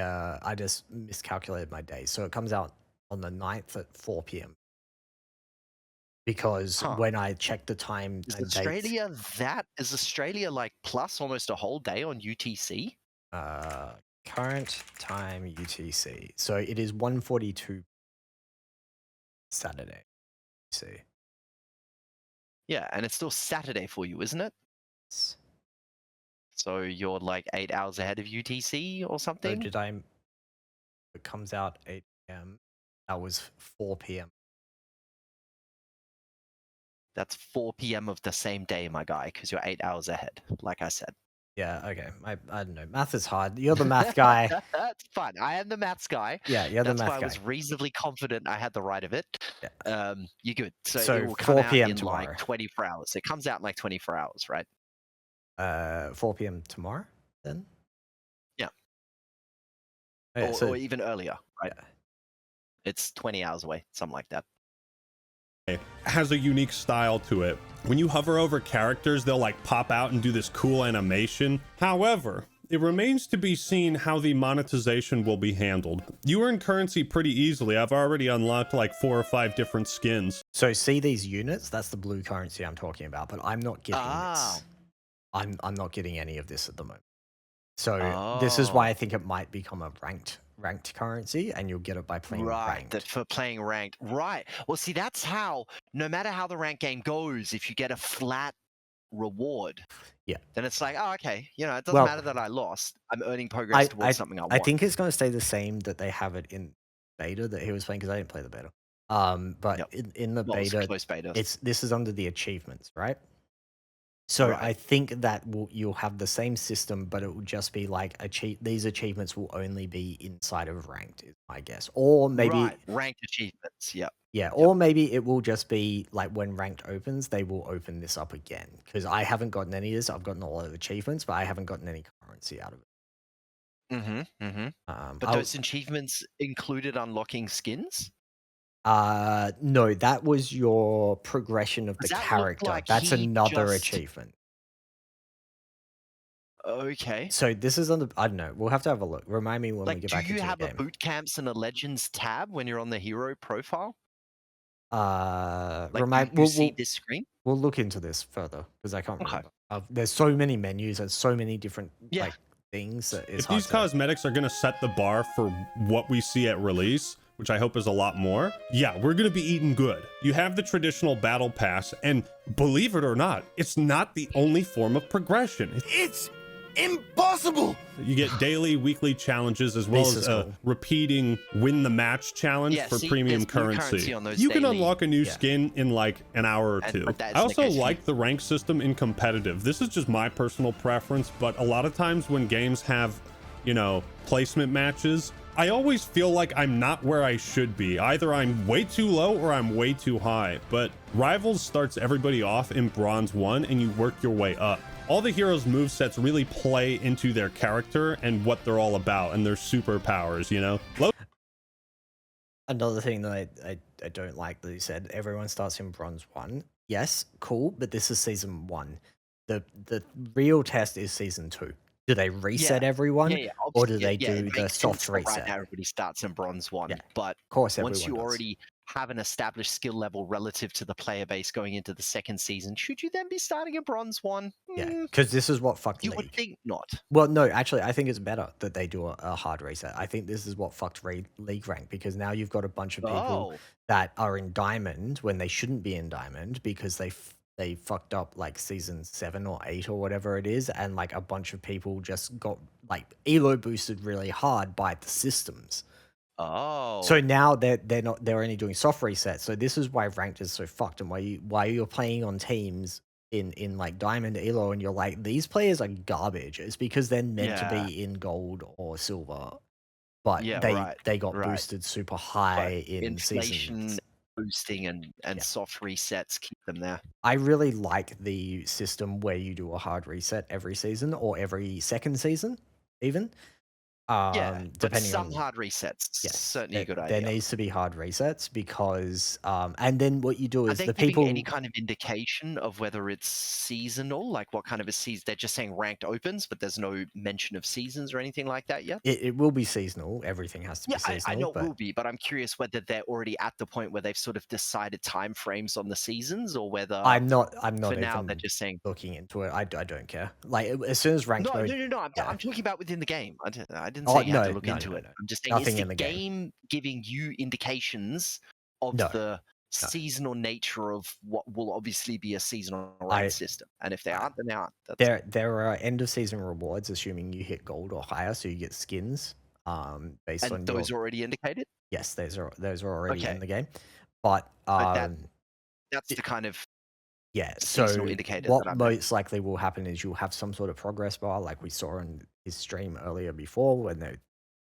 I just miscalculated my days. So it comes out on the 9th at 4 p.m. Because when I checked the time Is and Australia is Australia like plus almost a whole day on UTC? current time UTC. So it is 1:42 Saturday. See. Yeah, and it's still Saturday for you, isn't it? So you're like 8 hours ahead of UTC or So something? did I? It comes out 8 p.m. That was 4 p.m. That's 4 p.m. of the same day, my guy, because you're 8 hours ahead, like I said. Yeah. Okay. I don't know. Math is hard. You're the math guy. That's fine. I am the maths guy. Yeah. You're the That's math why I guy. was reasonably confident I had the right of it. Yeah. You're good. So So it will come 4 out p.m. in tomorrow. like 24 hours. It comes out in like 24 hours, right? 4 p.m. tomorrow, then? Yeah. Okay, or even earlier, right? Yeah. It's 20 hours away, something like that. Has a unique style to it. When you hover over characters, they'll like pop out and do this cool animation. However, it remains to be seen how the monetization will be handled. You earn currency pretty easily. I've already unlocked like 4 or 5 different skins. So see these units? That's the blue currency I'm talking about, but I'm not getting this. I'm not getting any of this at the moment. So this is why I think it might become a ranked currency, and you'll get it by playing ranked. That for playing ranked. Right. Well, see, that's how, no matter how the ranked game goes, if you get a flat reward, then it's like, oh, okay, it doesn't matter that I lost. I'm earning progress towards something I want. I think it's going to stay the same that they have it in beta that he was playing, because I didn't play the beta. But in the beta, close beta. this is under the achievements, right? So I think that you'll have the same system, but it will just be like these achievements will only be inside of ranked, is my guess. Or maybe ranked achievements. Yep. Yeah, or maybe it will just be like when ranked opens, they will open this up again. Because I haven't gotten any of this. I've gotten a lot of achievements, but I haven't gotten any currency out of it. But those achievements included unlocking skins? No, that was your progression of the Does that look character. like That's he another just- achievement. Okay. So this is on the. I don't know. We'll have to have a look. Remind me when we Like, get do back you into have the a game. boot camps and a legends tab when you're on the hero profile? Like, Remind. you see this screen? We'll look into this further because I can't Okay. remember. There's so many menus and so many different Yeah. like things that it's If hard these to. cosmetics are gonna set the bar for what we see at release, which I hope is a lot more, yeah, we're gonna be eating good. You have the traditional battle pass, and believe it or not, it's not the only form of progression. It's impossible! You get daily, weekly challenges as well This as is a cool. repeating win the match challenge Yeah, for see, premium there's blue currency. currency on those You can daily- unlock a new Yeah. skin in like an hour or And- two. but that's I the also case for like the rank system in competitive. This is just my personal preference, but a lot of times when games have, you know, placement matches, I always feel like I'm not where I should be. Either I'm way too low or I'm way too high. But Rivals starts everybody off in Bronze 1 and you work your way up. All the heroes' movesets really play into their character and what they're all about and their superpowers, you know? Another thing that I don't like that you said, everyone starts in Bronze 1. Yes, cool, but this is Season 1. The real test is Season 2. Do they reset everyone? Yeah, Or do obviously, they yeah, do it the makes soft sense that reset? Right now, everybody starts in Bronze 1, Yeah, but Of course, once everyone you does. already have an established skill level relative to the player base going into the second season, should you then be starting in Bronze 1? Yeah, because this is what fucked You would League. think not. Well, no, actually, I think it's better that they do a hard reset. I think this is what fucked League rank because now you've got a bunch of people Oh, that are in Diamond when they shouldn't be in Diamond because they fucked up like Season 7 or 8 or whatever it is, and like a bunch of people just got like elo boosted really hard by the systems. oh. So now they're only doing soft resets. So this is why ranked is so fucked and why you're playing on teams in like Diamond Elo and you're like, these players are garbage. It's because they're meant to be in gold or silver. But they got boosted super high in inflation seasons. boosting and soft resets keep them there. I really like the system where you do a hard reset every season or every second season, even. But Depending some on hard resets, certainly a good there idea. needs to be hard resets because and then what you do Are is they the giving people any kind of indication of whether it's seasonal, like what kind of a season? They're just saying ranked opens, but there's no mention of seasons or anything like that yet. it will be seasonal. Everything has to be seasonal. I know but it will be, but I'm curious whether they're already at the point where they've sort of decided time frames on the seasons, or whether I'm not for even now they're just saying looking into it. I don't care. Like as soon as ranked no. mode, I'm talking about within the game. I didn't Oh, say you had to no, look no, into no, it. no. I'm just saying, Nothing is in the the game. game giving you indications of No, the seasonal nature of what will obviously be a seasonal rank system? And if they aren't, then they aren't. there are end of season rewards, assuming you hit gold or higher, so you get skins. Based and on those are already indicated. yes, those are already Okay. in the game, but That's the kind of yeah. seasonal So indicator what that I'm most likely will happen is you'll have some sort of progress bar, like we saw in his stream earlier before when they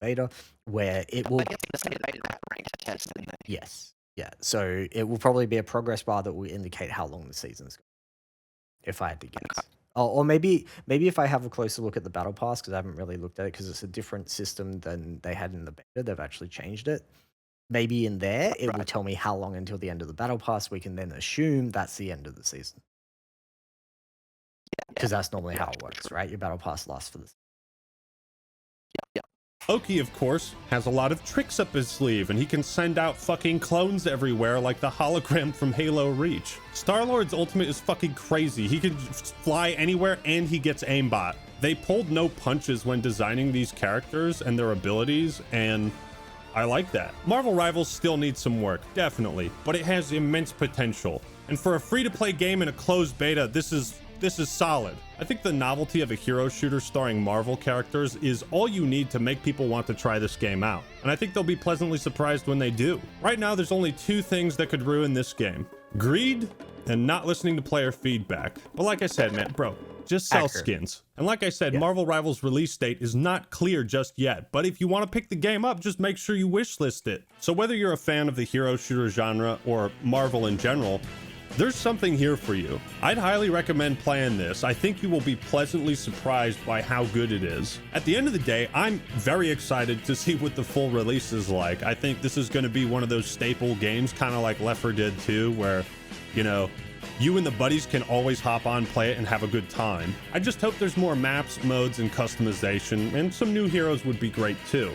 beta, where it will. I guess in the beta that ranked test, didn't they? Yes. Yeah. So it will probably be a progress bar that will indicate how long the season's going. If I had to guess. Or maybe if I have a closer look at the battle pass, because I haven't really looked at it, because it's a different system than they had in the beta. They've actually changed it. Maybe in there it will tell me how long until the end of the battle pass. We can then assume that's the end of the season. Because that's normally how it works, right? Your battle pass lasts for this. Oki, of course, has a lot of tricks up his sleeve, and he can send out fucking clones everywhere like the hologram from Halo Reach. Star-Lord's ultimate is fucking crazy. He can fly anywhere and he gets aimbot. They pulled no punches when designing these characters and their abilities, and I like that. Marvel Rivals still needs some work, definitely, but it has immense potential. And for a free-to-play game in a closed beta, this is solid. I think the novelty of a hero shooter starring Marvel characters is all you need to make people want to try this game out. And I think they'll be pleasantly surprised when they do. Right now, there's only two things that could ruin this game: greed and not listening to player feedback. But like I said, man, bro, just sell skins. And like I said, Marvel Rivals release date is not clear just yet, but if you want to pick the game up, just make sure you wishlist it. So whether you're a fan of the hero shooter genre or Marvel in general, there's something here for you. I'd highly recommend playing this. I think you will be pleasantly surprised by how good it is. At the end of the day, I'm very excited to see what the full release is like. I think this is going to be one of those staple games, kind of like Left 4 Dead 2, where, you know, you and the buddies can always hop on, play it, and have a good time. I just hope there's more maps, modes, and customization, and some new heroes would be great too.